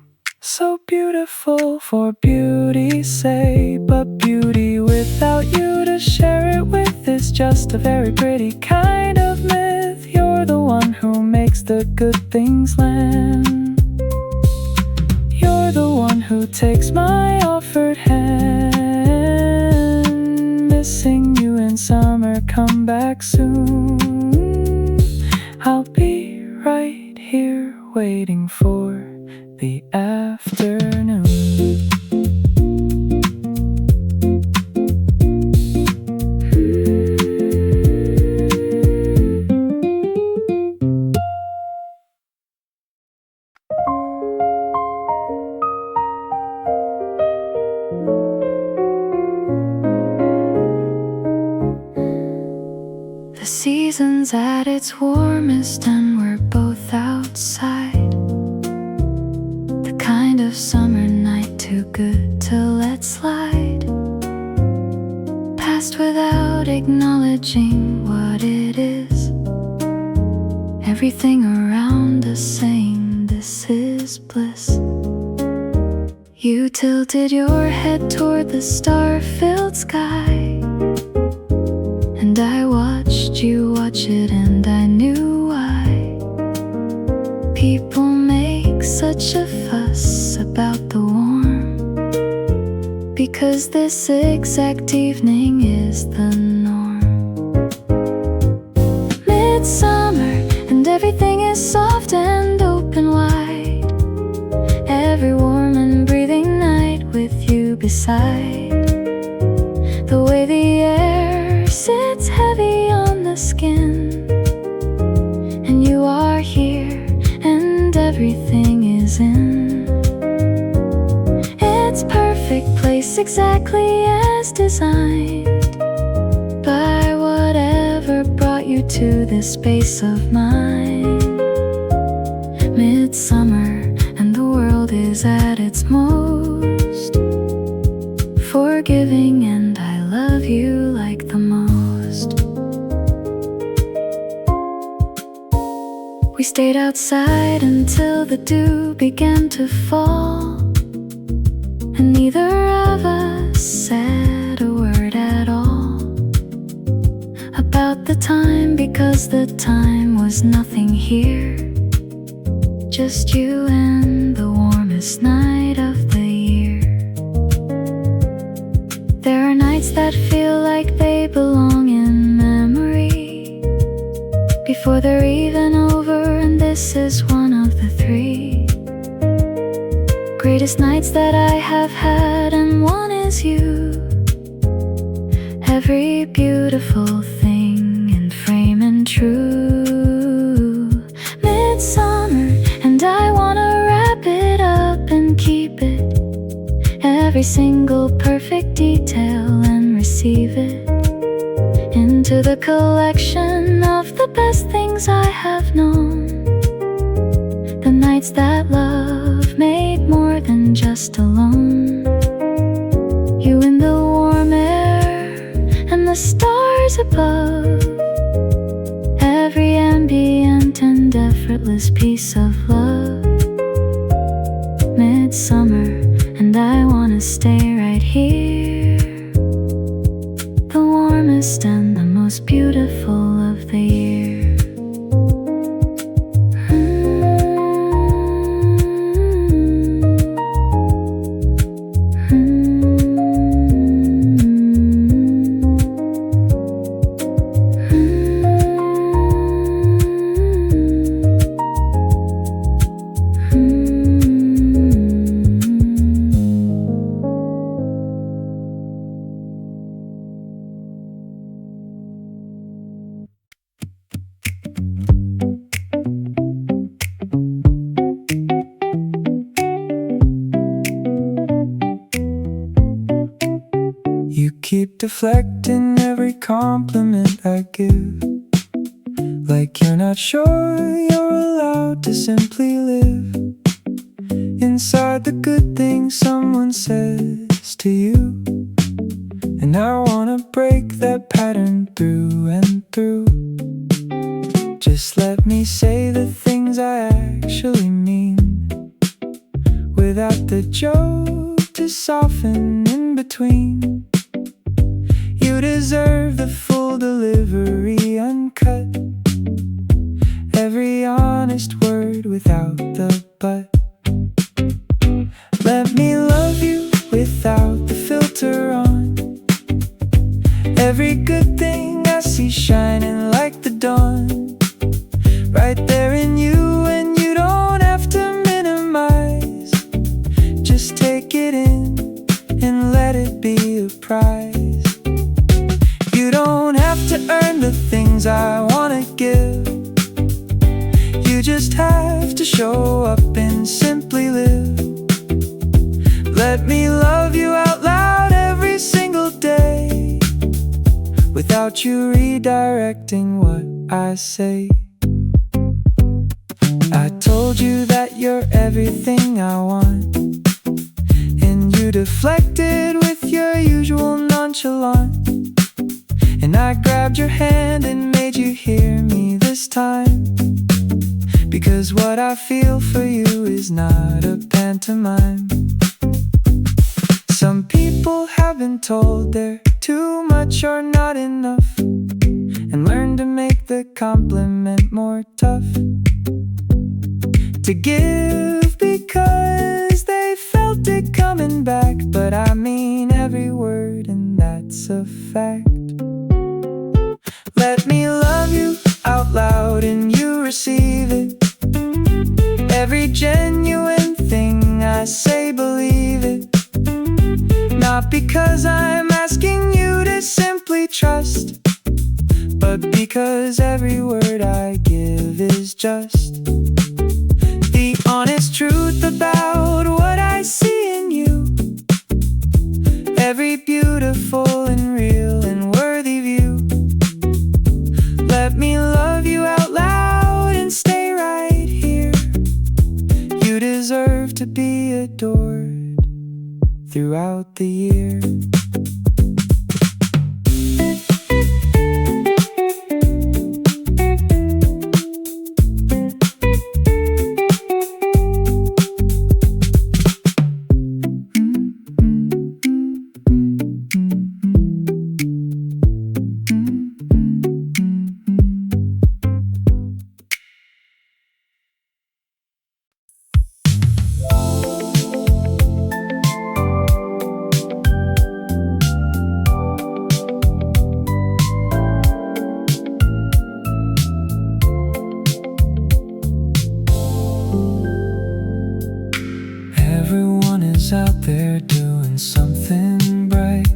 so beautiful for beauty's sake. But beauty without you to share it with is just a very pretty kind of myth. You're the one who makes the good things land. You're the one who takes my offered hand. Missing you in summer, come back soon. I'll be right here waiting for the afternoon. The season's at its warmest and we're both outside. The kind of summer night too good to let slide past without acknowledging what it is. Everything around us saying this is bliss. You tilted your head toward the star-filled sky, and I watched you watch it, and I knew why. People make such a fuss about the warm, because this exact evening is the norm. Midsummer, and everything is soft and open wide. Every warm and breathing night with you beside. The way the air sits heavy on the skin, and you are here, and everything is in its perfect place, exactly as designed by whatever brought you to this space of mind. Midsummer, and the world is at its most forgiving, and I love you like the most. We stayed outside until the dew began to fall, and neither of us said a word at all about the time, because the time was nothing here. Just you and the warmest night of the year. There are nights that feel like they belong in memory before they're even over, and this is one of the three greatest nights that I have had, and one is you. Every beautiful thing in frame and true. Midsummer, and I wanna wrap it up and keep it, every single perfect detail, and receive it into the collection of the best things I have known. The nights that love made more than just alone. You in the warm air and the stars above. Every ambient and effortless piece of love. Midsummer, and I wanna stay right here. The warmest and the most beautiful of the year. You keep deflecting every compliment I give, like you're not sure you're allowed to simply live inside the good things someone says to you. And I wanna break that pattern through and through. Just let me say the things I actually mean, with without the joke to soften in between. You deserve the full delivery, uncut. Every honest word without the but. Let me love you without the filter on. Every good thing I see shining like the dawn, right there in you, and you don't have to minimize. Just take it in and let it be a prize. You don't have to earn the things I wanna give. You just have to show up and simply live. Let me love you out loud every single day, without you redirecting what I say. I told you that you're everything I want, and you deflected with your usual nonchalance. And I grabbed your hand and made you hear me this time, because what I feel for you is not a pantomime. Some people have been told they're too much or not enough, and learn to make the compliment more tough to give, because they felt it coming back. But I mean every word, and that's a fact. Let me love you out loud and you receive it. Every genuine thing I say, believe it. Not because I'm asking you to simply trust, but because every word I give is just the honest truth about what I see in you. Every beautiful and real and worthy view. Let me love you out loud and stay right here. You deserve to be adored throughout the year. Out there doing something bright,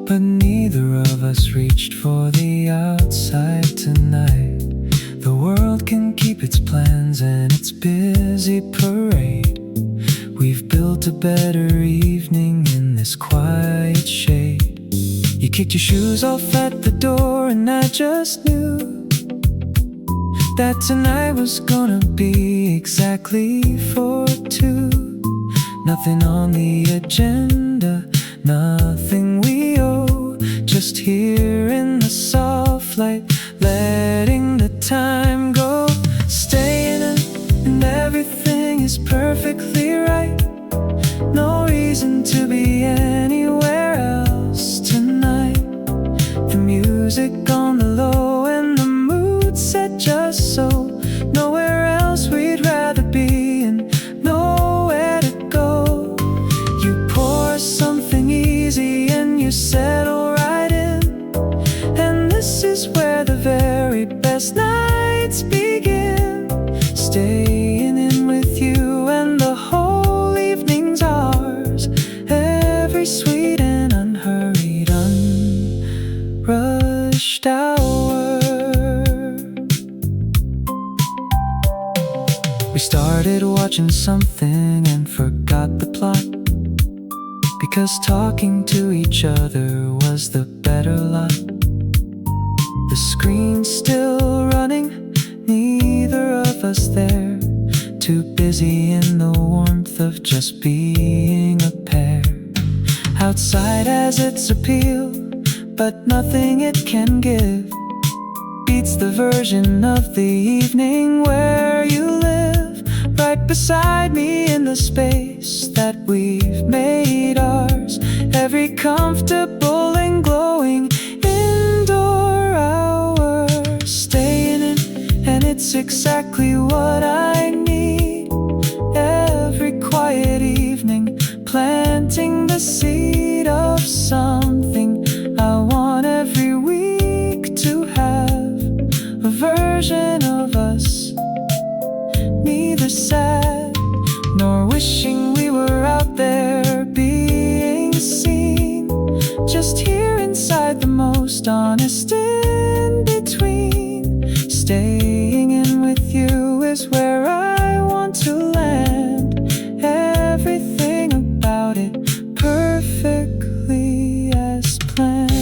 but neither of us reached for the outside tonight. The world can keep its plans and its busy parade. We've built a better evening in this quiet shade. You kicked your shoes off at the door, and I just knew that tonight was gonna be exactly for two. Nothing on the agenda, nothing we owe. Just here in the soft light, letting the time go. Staying in, and everything is perfectly right. No reason to be anywhere else tonight. The music on the low and the mood set just so. Nowhere else we'd rather be, and nowhere to go. You pour something easy and you settle right in, and this is where the very best nights begin. Staying in with you and the whole evening's ours. Every sweet and unhurried, unrushed hour. We started watching something and forgot the plot, because talking to each other was the better lot. The screen's still running, neither of us there. Too busy in the warmth of just being a pair. Outside has its appeal, but nothing it can give beats the version of the evening where you live. right beside me in the space that we've made ours. Every comfortable and glowing indoor hour, staying in, and it's exactly what I need. Every quiet evening, planting the seed of something I want every week to have. A version of us, neither sad nor wishing we were out there being seen. Just here inside the most honest in between. Staying in with you is where I want to land. Everything about it perfectly as planned.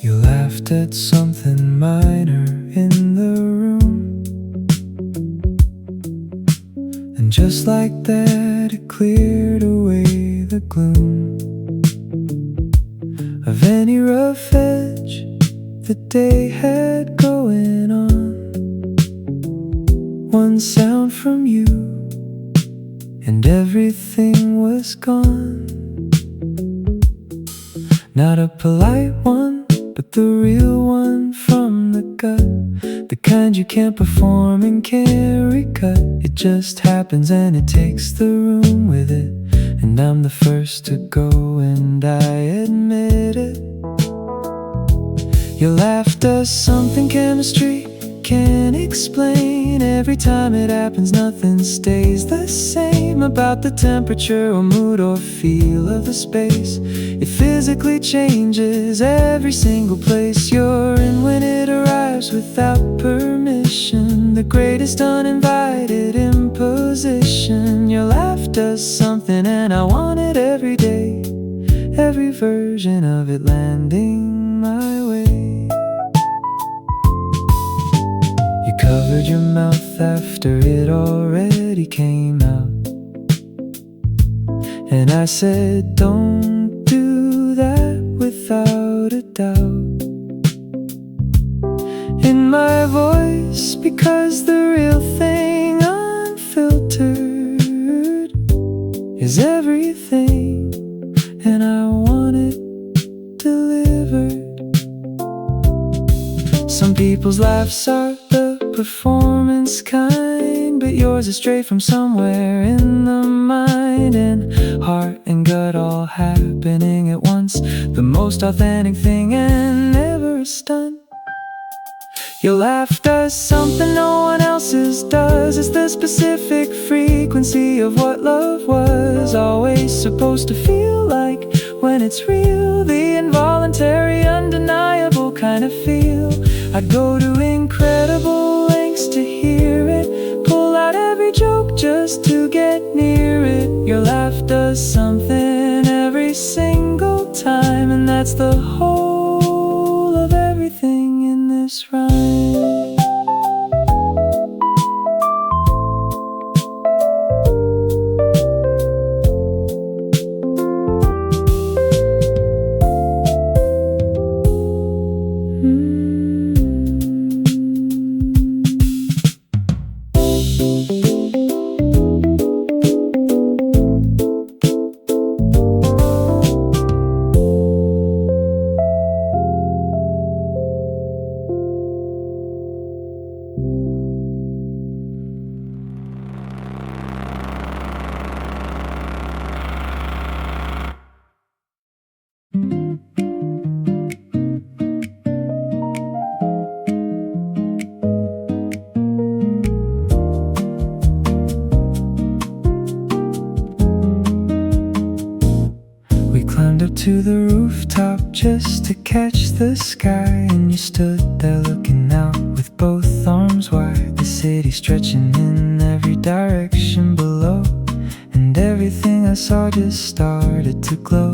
You laughed at something minor in the room, and just like that it cleared away the gloom of any rough edge the day had going on. One sound from you and everything was gone. Not a polite one, but the real one from the gut. The kind you can't perform and can't recut. It just happens and it takes the room with it. And I'm the first to go and I admit it. Your laugh does something chemistry can't explain. Every time it happens nothing stays the same about the temperature or mood or feel of the space. It physically changes every single place you're in when it arrives without permission. The greatest uninvited imposition. Your laugh does something and I want it every day. Every version of it landing my way. You covered your mouth after it already came out, and I said don't do that without a doubt. In my voice, because the real thing unfiltered is everything, and I want it delivered. Some people's laughs are the performance kind, but yours is straight from somewhere in the mind and heart and gut all happening at once. The most authentic thing and never a stunt. Your laugh does something no one else's does. It's the specific frequency of what love was always supposed to feel like when it's real. The involuntary, undeniable kind of feel. I'd go to incredible lengths to hear it, pull out every joke just to get near it. Your laugh does something every single time, and that's the whole of everything in this rhyme. to the rooftop just to catch the sky. And you stood there looking out with both arms wide. The city stretching in every direction below, and everything I saw just started to glow.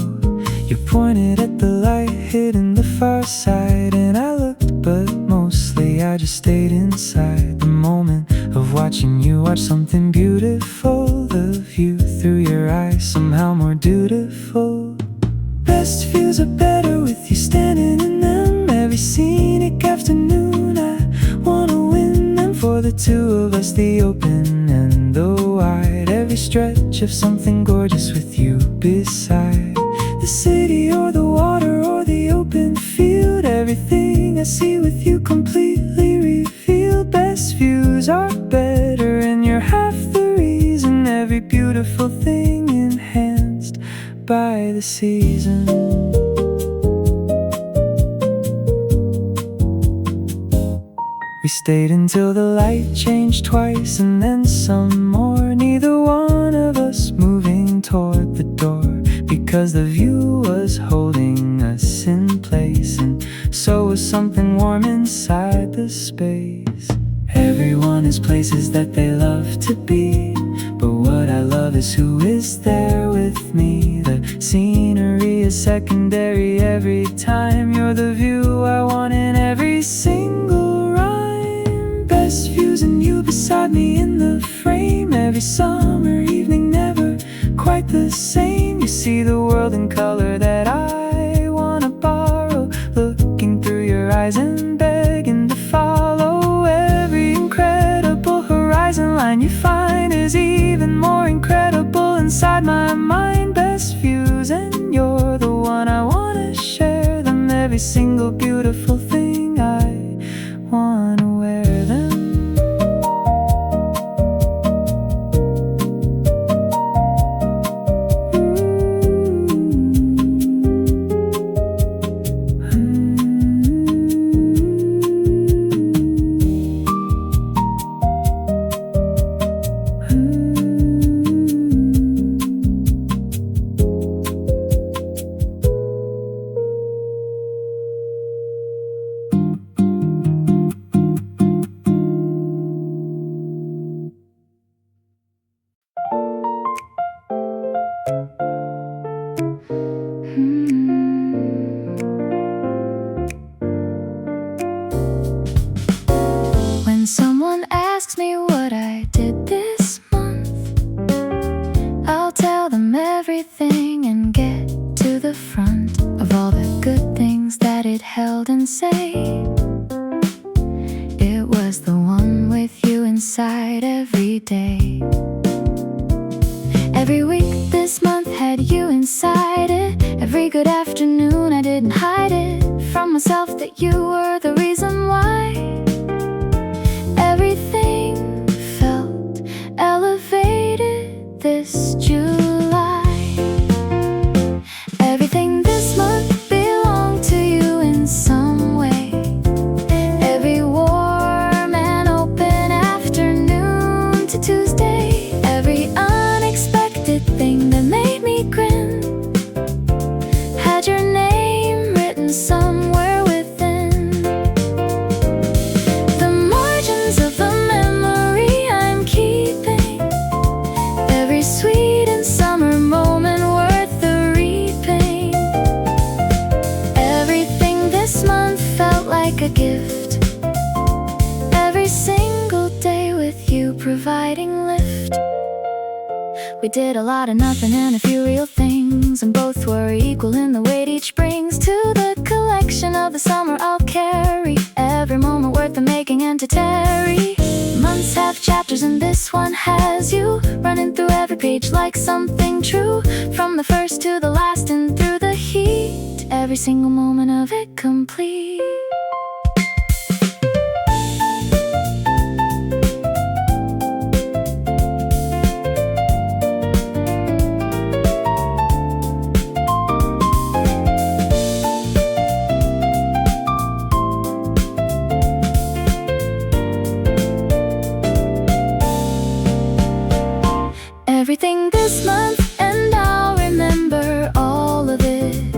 You pointed at the light hidden the far side, and I looked, but mostly I just stayed inside. The moment of watching you watch something beautiful, the view through your eyes somehow more dutiful. Best views are better with you standing in them. Every scenic afternoon I wanna win them. For the two of us, the open and the wide. Every stretch of something gorgeous with you beside. The city or the water or the open field, everything I see with you completely revealed. Best views are better and you're half the reason. Every beautiful thing enhanced by the season. We stayed until the light changed twice and then some more. Neither one of us moving toward the door, because the view was holding us in place, and so was something warm inside the space. Everyone has places that they love to be, but what I love is who is there with me. The scenery is secondary every time. You're the view I want in every single rhyme. Best views and you beside me in the frame. Every summer evening never quite the same. You see the world in color that I wanna borrow, looking through your eyes and begging to follow. Every incredible horizon line you find is even more incredible inside my mind. Best views and you're the one I wanna share them. Every single beautiful thing I wanna wear them. When someone asks me what I did this month, I'll tell them everything and get to the front of all the good things that it held and say it was the one with you inside every day. Every week this month had you inside it. Every good afternoon I didn't hide it from myself that you were the reason why. Everything felt elevated this July. Everything this month belonged to you in some way. Every warm and open afternoon to Tuesday. Every unexpected thing that made me grin had your name written somewhere within the margins of the memory I'm keeping. Every sweet and summer moment worth the reaping. Everything this month felt like a gift. Every single day with you providing lift. We did a lot of nothing and a few real things, and both were equal in the weight each brings to the collection of the summer I'll carry. Every moment worth the making and to tarry. Months have chapters and this one has you running through every page like something true. From the first to the last and through the heat, every single moment of it complete. Everything this month, and I'll remember remember all of it,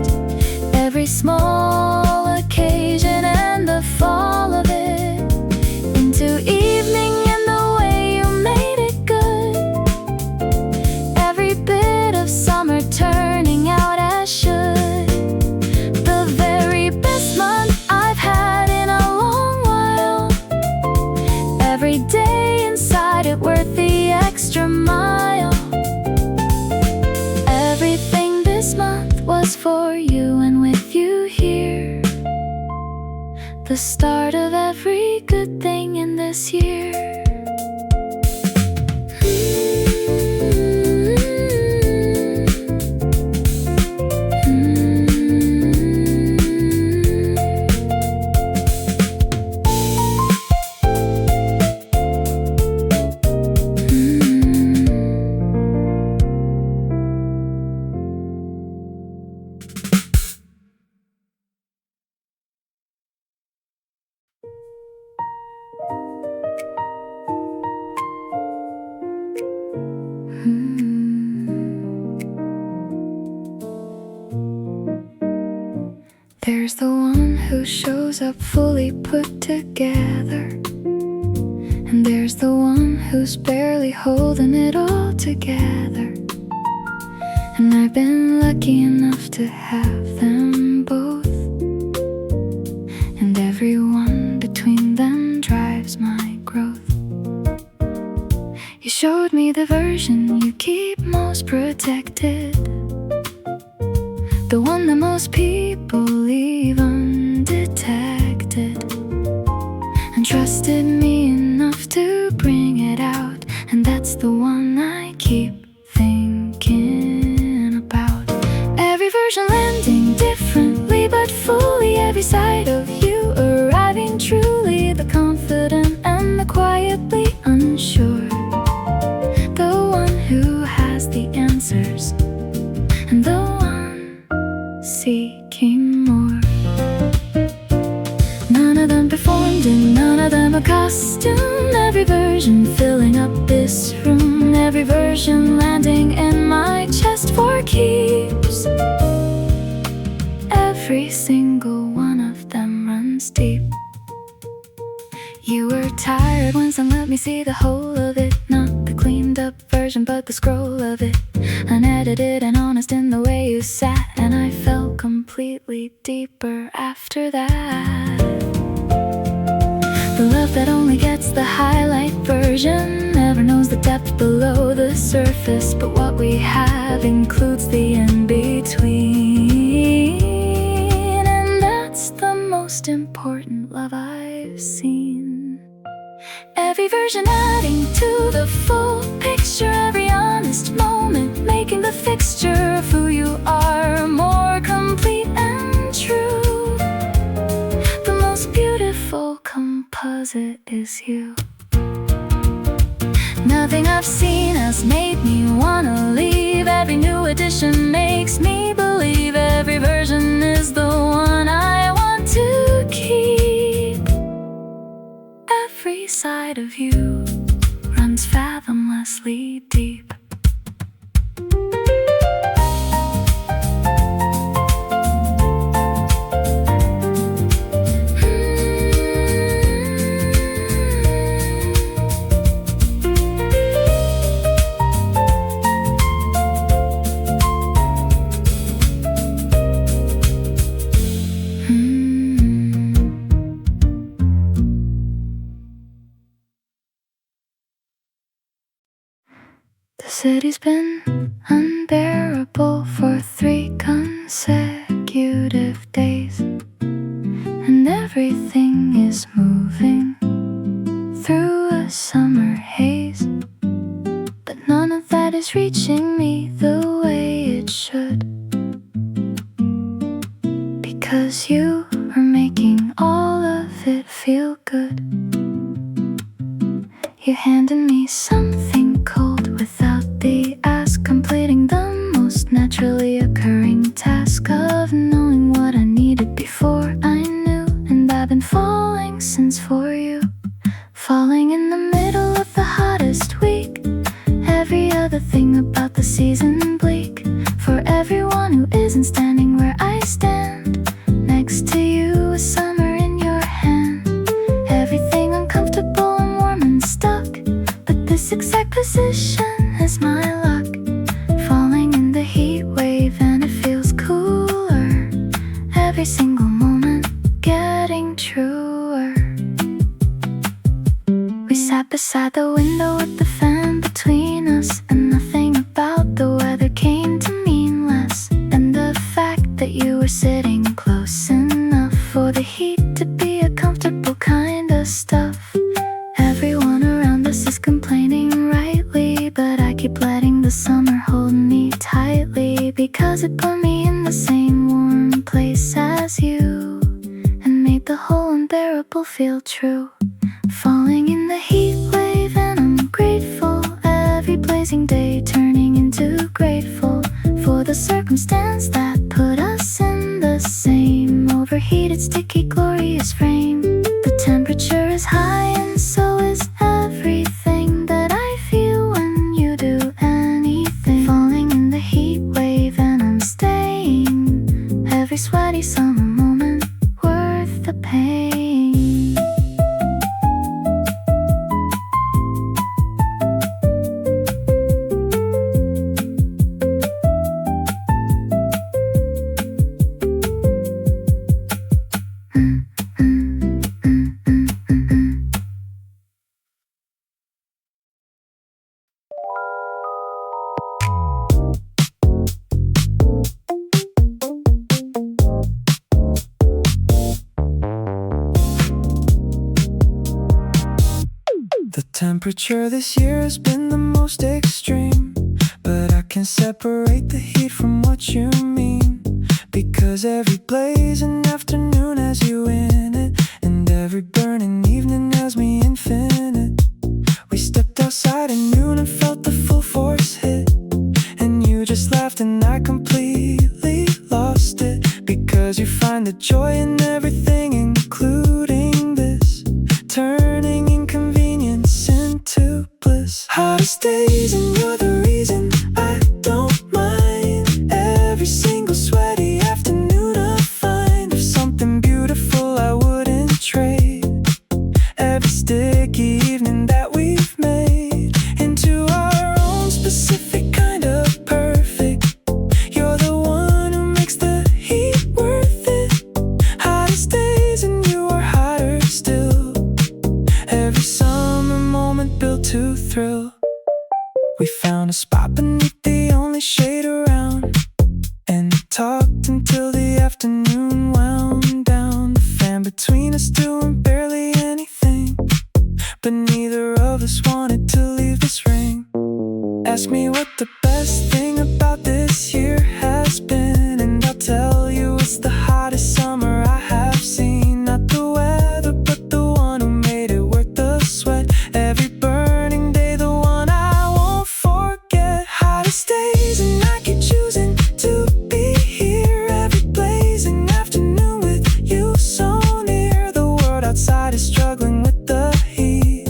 every small occasion and the fall of it into evening and the way you made it good, every bit of summer turning out as should, the very best month I've had in a long while, every day inside it worth the extra mile. Everything this month was for you, and with you here, the start of every good thing in this year. There's the one who shows up fully put together, and there's the one who's barely holding it all together. And I've been lucky enough to have them both, and everyone between them drives my growth. You showed me the version you keep most protected, the one that most people leave undetected, and trusted me enough to bring it out. And that's the one I keep thinking about. Every version landing differently but fully, every side of you arriving truly, the confident and the quietly unsure, the one who has the answers and the one seeking more. None of them performed and none of them a costume, every version filling up this room, every version landing in my chest for keeps. Every single one of them runs deep. You were tired once and let me see the whole of it, not the cleaned up version but the scroll of it, unedited and honest in the way you sat, and I felt completely deeper after that. The love that only gets the highlight version never knows the depth below the surface, but what we have includes the in-between, and that's the most important love I've seen. Every version adding to the full picture, every honest moment making the fixture of who you are more complete and true. The most beautiful composite is you. Nothing I've seen has made me wanna leave, every new edition makes me believe every version is the one I want to keep. Every side of you runs fathomlessly deep. The city's been unbearable for 3 consecutive days, and everything is moving through a summer haze, but none of that is reaching me the way it should, because you are making all of it feel good. You handed me something cold without the ask, completing the most naturally occurring task of knowing what I needed before I knew. And I've been falling since for you, falling in the middle of the hottest week, every other thing about the season bleak, For everyone who isn't standing where I stand, next to you is summer in your hand. Everything uncomfortable and warm and stuck, but this exact position is my luck. Falling in the heat wave and it feels cooler, every single moment getting truer. We sat beside the window with the fan between us, and nothing about the weather came to mean less than the fact that you were sitting close enough for the heat to be a comfortable kind of stuff. Everyone around us is complaining rightly, but I keep letting the summer hold me tightly, because it put me in the same warm place as you and made the whole unbearable feel true. Falling in the heat wave and I'm grateful, every blazing day turning into grateful for the circumstance that put us in the same overheated, sticky, glorious frame. The temperature is high and so is everything that I feel when you do anything. Falling in the heat wave and I'm staying, every sweaty summer moment worth the pain. The temperature this year has been the most extreme, but I can separate the heat from what you mean, because every blazing afternoon has you in it, and every burning evening has me infinite. We stepped outside at noon and felt the full force hit, and you just laughed and I completely lost it, because you find the joy in everything, including this, turning inconvenience into bliss. Hottest days and you're the reason I don't mind. Every single sweaty afternoon I find of something beautiful I wouldn't trade. Every sticky evening that we've made into our own specific kind of perfect. You're the one who makes the heat worth it. Hottest days and you are hotter still. Every summer moment built to thrill. We found a spot beneath the only shade around, and talked until the afternoon wound down. The fan between us doing barely anything, but neither of us wanted to leave this ring. Ask me what the best thing about this year has been, and I'll tell you it's the hottest summer I have seen. Not the weather, but the one who made it worth the sweat. Every burning day, the one I won't forget. Hottest days and I keep choosing to be here. Every blazing afternoon with you so near. The world outside is struggling with the heat,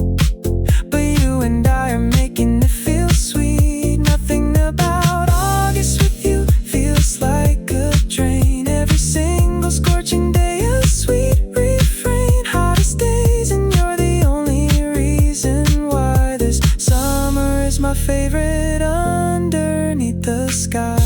but you and I are making it feel sweet. Nothing about August with you feels like a drain. Every single scorching day a sweet refrain. Hottest days and you're the only reason why this summer is my favorite underneath the sky.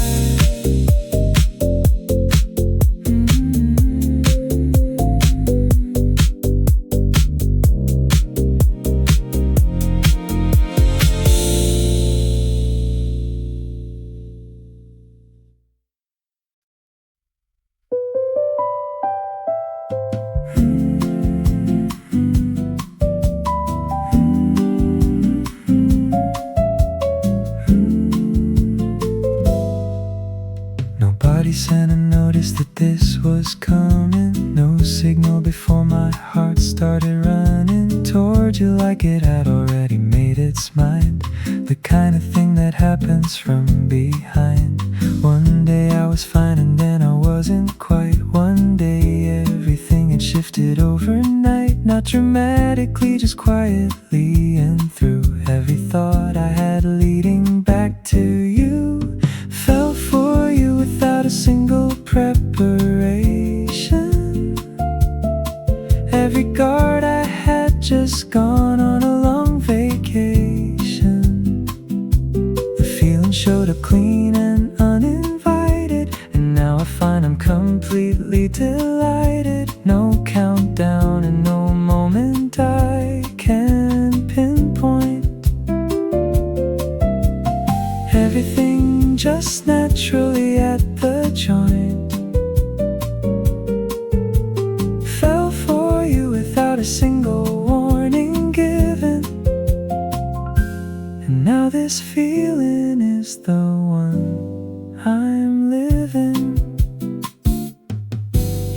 Nobody sent a notice that this was coming. No signal before my heart started running toward you like it had already made its mind. The kind of thing that happens from behind. One day I was fine and then I wasn't quite. One day everything had shifted overnight. Not dramatically, just quietly. And through every thought I had leading back to you, fell for just naturally at the joint. Fell for you without a single warning given, and now this feeling is the one I'm living.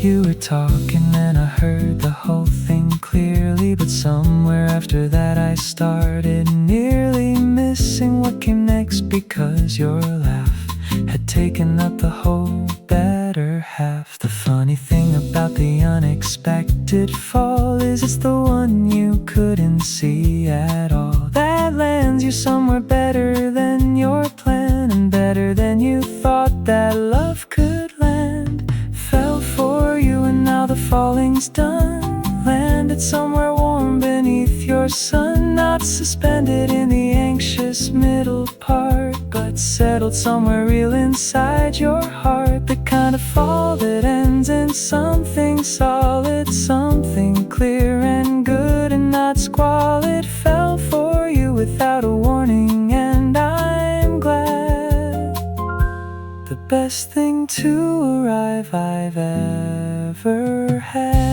You were talking and I heard the whole thing clearly, but somewhere after that I started nearly missing what came next, because your laugh had taken up the whole better half. The funny thing about the unexpected fall is it's the one you couldn't see at all, that lands you somewhere better than your plan, and better than you thought that love could land. Fell for you and now the falling's done, landed somewhere warm beneath your sun, not suspended in the anxious middle part, but settled somewhere real inside your heart. The kind of fall that ends in something solid, something clear and good and not squalid. Fell for you without a warning, and I'm glad. The best thing to arrive I've ever had.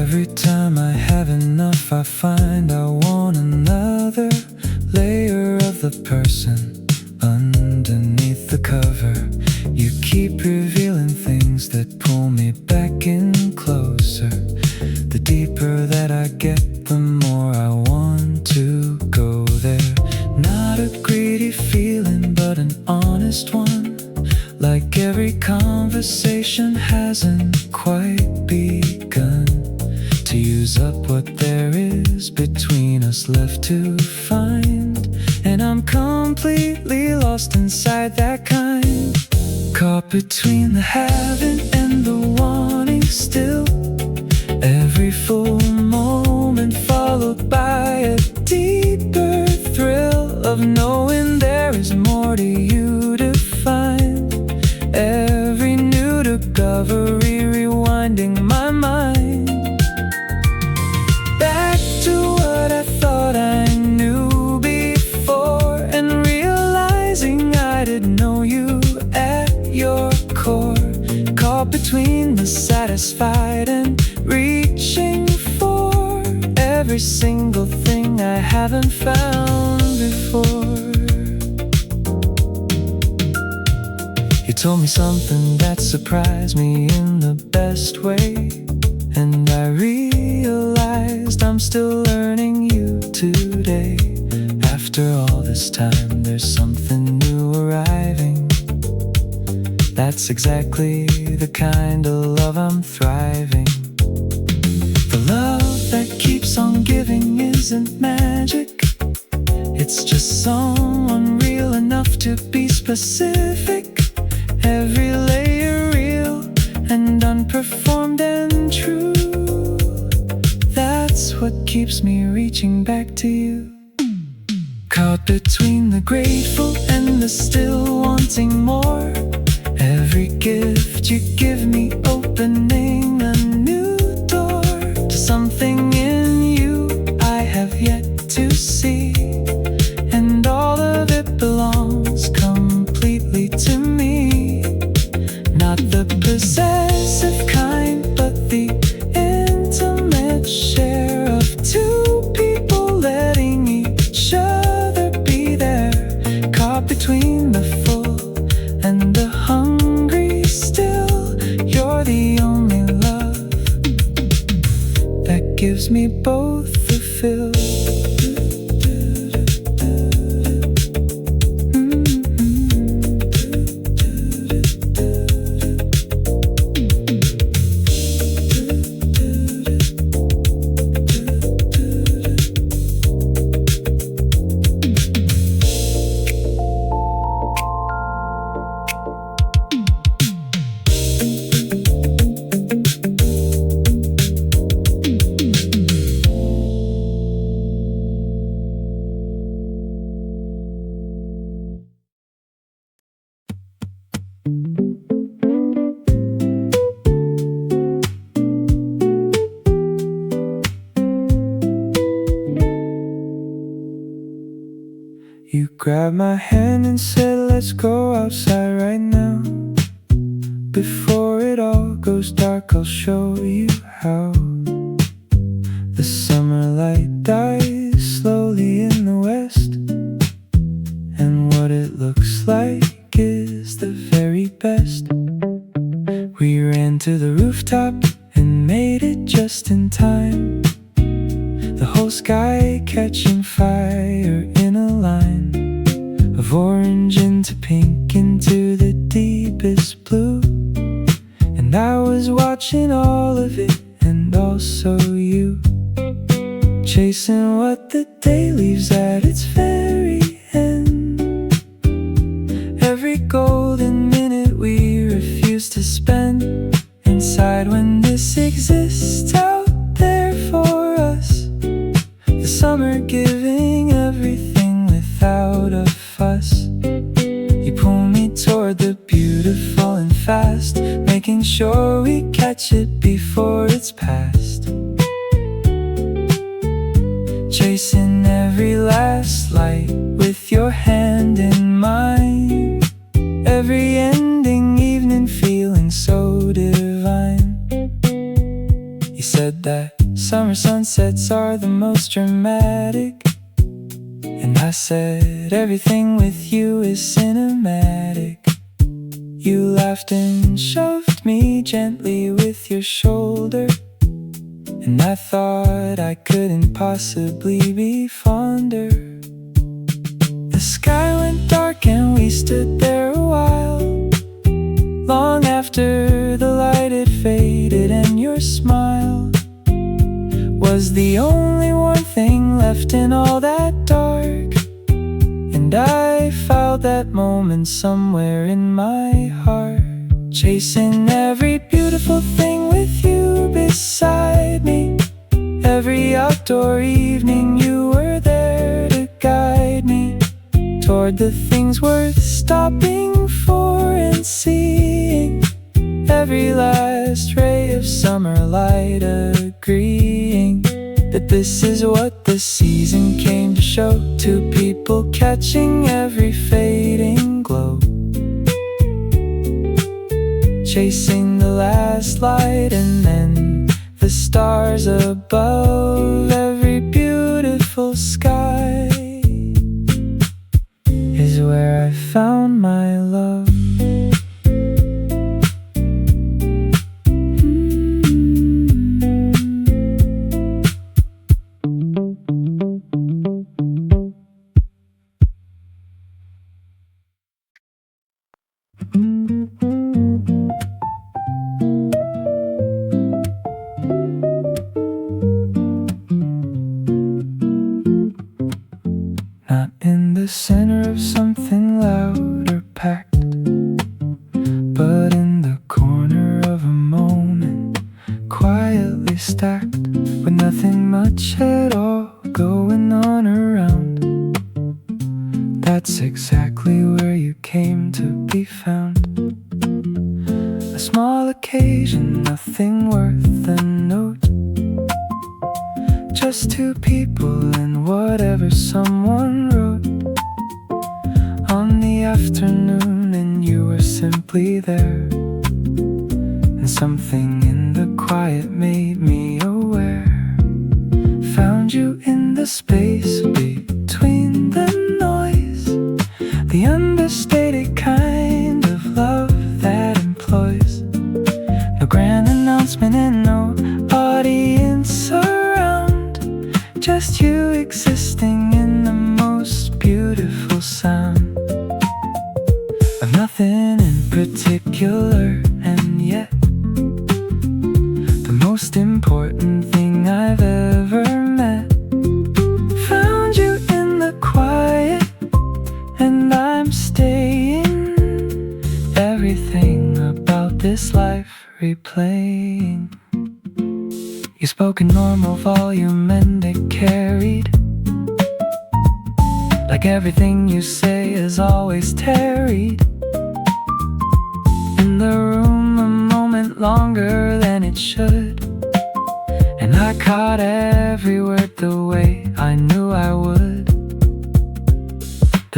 Every time I have enough, I find I want another layer of the person underneath the cover. You keep revealing things that pull me back in closer. The deeper that I get, the more I want to go there. Not a greedy feeling, but an honest one. Like every conversation hasn't quite begun to use up what there is between us left to find. And I'm completely lost inside that kind, caught between the having and the wanting still. Every full moment followed by a deeper thrill of knowing there is more to you to find. Every new discovery rewinding my mind back to what I thought I knew before, and realizing I didn't know you at your core. Caught between the satisfied and reaching for every single thing I haven't found before. You told me something that surprised me in the best way, and I realized I'm still learning you today. After all this time, there's something new arriving. That's exactly the kind of love I'm thriving. The love that keeps on giving isn't magic. It's just someone real enough to be specific. Every layer real and unperformed and true. That's what keeps me reaching back to you. Caught between the grateful and the still wanting more. Every gift you give me opening a new door to something in you I have yet to see. And all of it belongs completely to me. Not the possessive kind, but the intimate share of two people letting each other be there. Caught between the full and the hungry still. You're the only love that gives me both the fill. grabbed my hand and said, let's go outside right now. Before it all goes dark, I'll show you how. The summer light dies slowly in the west, and what it looks like is the very best. We ran to the rooftop and made it just in time. The whole sky catching fire in a line of orange into pink into the deepest blue. And I was watching all of it, and also you, chasing what the day leaves at its very end. Every golden minute we refuse to spend inside when this exists out there for us. The summer giving everything without a fuss. You pull me toward the beautiful and fast, making sure we catch it before it's past. Chasing every last light with your hand in mine. Every ending evening feeling so divine. You said that summer sunsets are the most dramatic, and I said everything with you is cinematic. You laughed and shoved me gently with your shoulder, and I thought I couldn't possibly be fonder. The sky went dark and we stood there a while, long after the light had faded, and your smile was the only one thing left in all that dark. And I felt that moment somewhere in my heart, chasing every beautiful thing with you beside me. Every outdoor evening you were there to guide me toward the things worth stopping for and seeing. Every last ray of summer light agreeing that this is what the season came to show. Two people catching every fading glow, chasing the last light and then the stars above. Every beautiful sky is where I found my love. Not in the center of something loud or packed, but in the corner of a moment, quietly stacked, with nothing much at all going on around. That's exactly where you came to be found. A small occasion, nothing worth a note, just two people and whatever someone wrote on the afternoon, and you were simply there. And something in the quiet made me aware. Found you in the space between the noise, the understated kind of love that employs no grand announcement and no audience around, just you existing in the most beautiful sound of nothing in particular, and yet the most important thing I've ever met. Found you in the quiet, and I'm staying. Everything about this life replaying. You spoke in normal volume and it carried, like everything you say is always tarried in the room a moment longer than it should. And I caught every word the way I knew I would.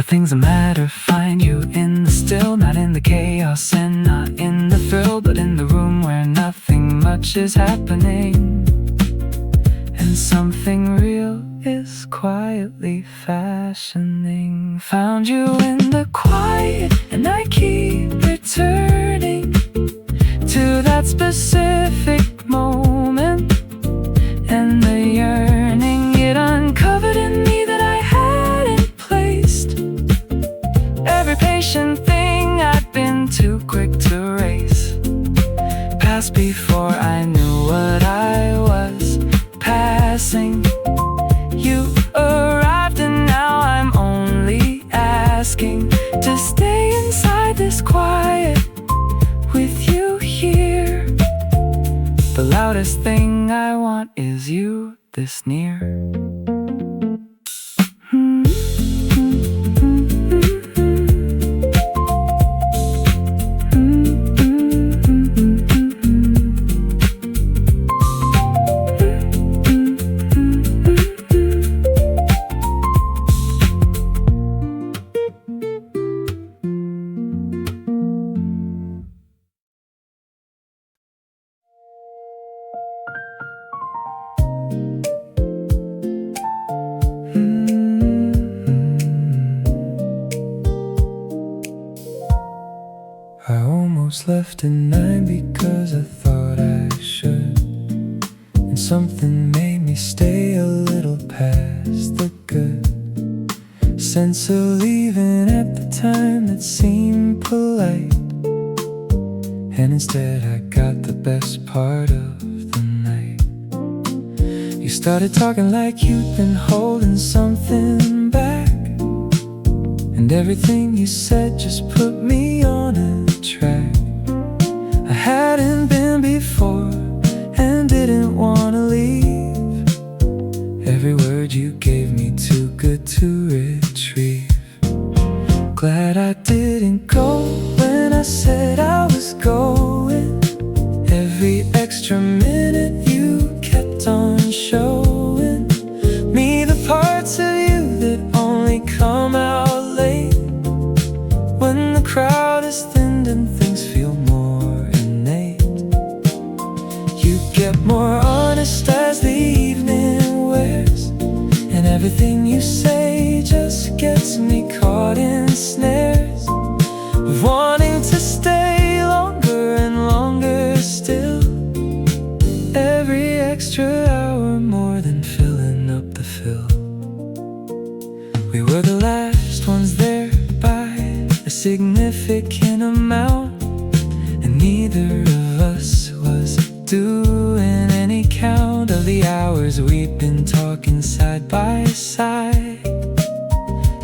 The things that matter find you in the still, not in the chaos and not in the thrill, but in the room where nothing much is happening and something real is quietly fashioning. Found you in the quiet and I keep returning to that specific moment, and the yearning it uncovered in me that I hadn't placed. Every patient thing I'd been too quick to erase passed before I knew what I was passing. You arrived and now I'm only asking to stay inside this quiet with you here. The loudest thing I want is you this near. I almost left at 9 because I thought I should, and something made me stay a little past the good sense of leaving at the time that seemed polite. And instead I got the best part of the night. You started talking like you'd been holding something back, and everything you said just put me on a track I hadn't been before and didn't want to leave. Every word you gave me too good to retrieve. Glad I didn't go when I said I was going. Every extra minute you kept on showing me the parts of you that only come out late, when the crowd is thinned and things feel more innate. You get more honest as the evening wears, and everything you say just gets me caught in snares of wanting to stay longer and longer still. Every extra hour more than filling up the fill. We were the last ones there by a significant amount, and neither of us was doing any count of the hours we'd been talking side by side.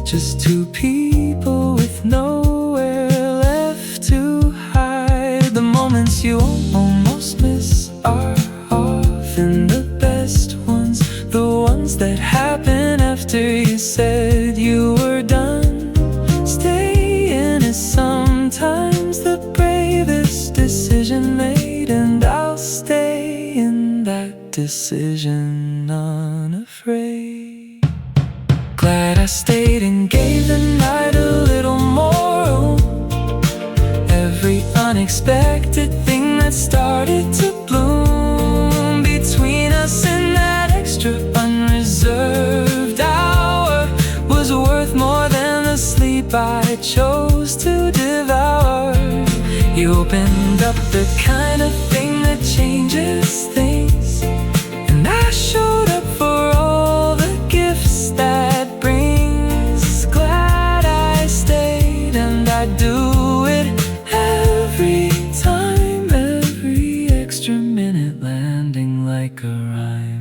Just two people with nowhere left to hide. The moments you almost miss are often the best ones, the ones that happen after you said you were done. Staying is sometimes the bravest decision made, and I'll stay in that decision unafraid. Glad I stayed and gave the night a little more room. Every unexpected thing that started to bloom between us and that extra unreserved hour was worth more than the sleep I chose to devour. You opened up the kind of thing that changes things, and I showed up for all the gifts that brings. Glad I stayed, and I do it every time, every extra minute landing like a rhyme.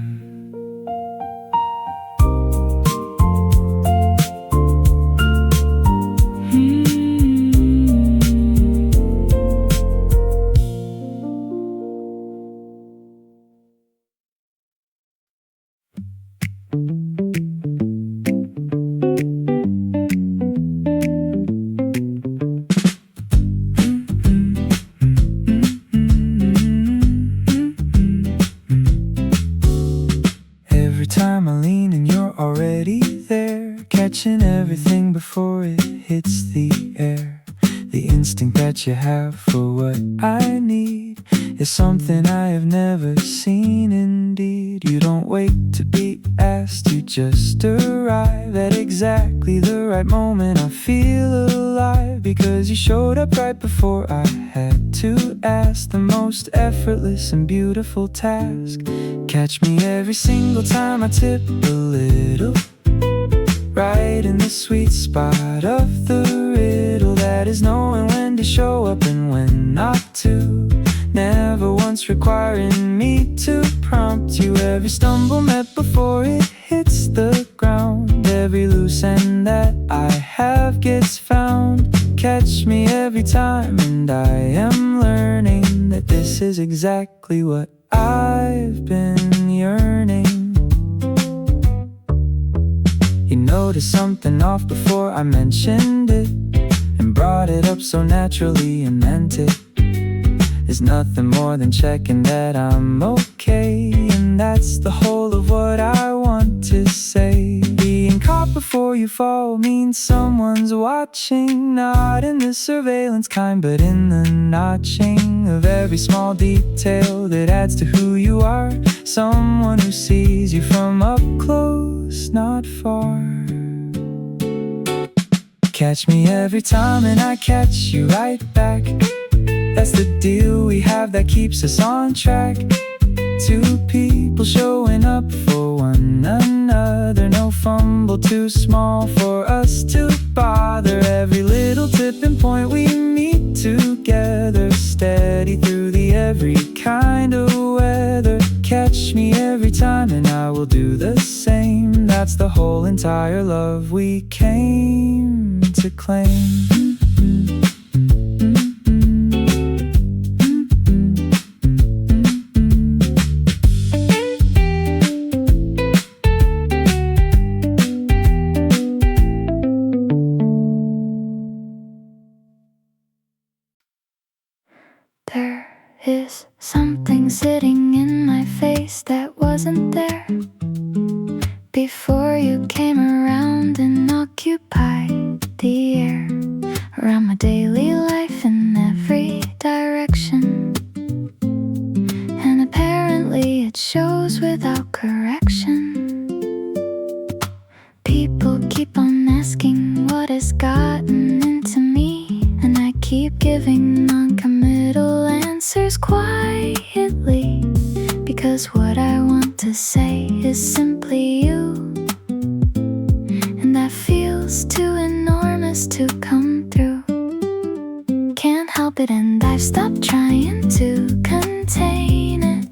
you have for what I need is something I have never seen. Indeed, you don't wait to be asked, you just arrive at exactly the right moment. I feel alive because you showed up right before I had to ask. The most effortless and beautiful task. Catch me every single time I tip a little, right in the sweet spot of the riddle that is knowing when to show up and when not to. Never once requiring me to prompt you. Every stumble met before it hits the ground. Every loose end that I have gets found. Catch me every time, and I am learning that this is exactly what I've been yearning. You noticed something off before I mentioned it, and brought it up so naturally and meant it. It's nothing more than checking that I'm okay, and that's the whole of what I want to say. Being caught before you fall means someone's watching, not in the surveillance kind, but in the notching of every small detail that adds to who you are. Someone who sees you from up close, not far. Catch me every time and I catch you right back. That's the deal we have that keeps us on track. Two people showing up for one another. No fumble too small for us to bother. Every little tipping point we meet together. Steady through the every kind of weather. Catch me every time and I will do the same. That's the whole entire love we came to claim. There is something sitting in my face that wasn't there before you came around and occupied the air around my daily life in every direction. And apparently it shows without correction. People keep on asking what has gotten into me, and I keep giving non-committal answers quietly, because what I want to say is simply you, and that feels too enormous to come through. Can't help it, and I've stopped trying to contain it.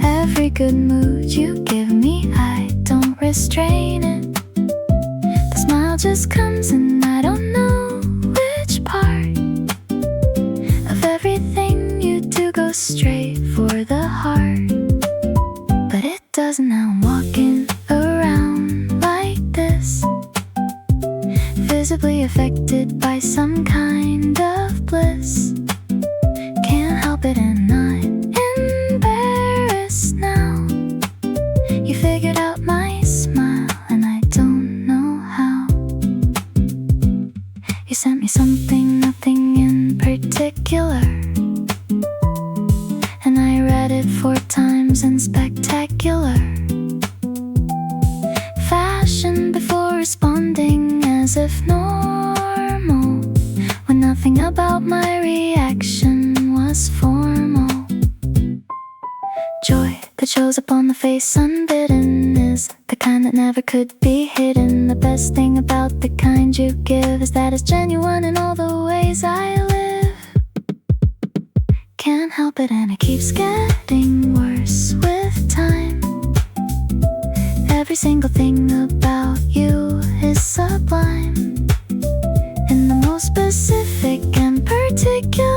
Every good mood you give me, I don't restrain it. The smile just comes and I don't know which part of everything you do goes straight for the heart. But it doesn't, now I'm walking around like this, visibly affected by some kind of bliss. Can't help it and I'm embarrassed now. You figured out my smile and I don't know how. You sent me something, nothing in particular, and I read it 4 times in spectacular fashion before responding as if normal, when nothing about my reaction was formal. Joy that shows up on the face unbidden is the kind that never could be hidden. The best thing about the kind you give is that it's genuine in all the ways I live. Can't help it and it keeps getting worse with time. Every single thing about you is sublime, in the most specific and particular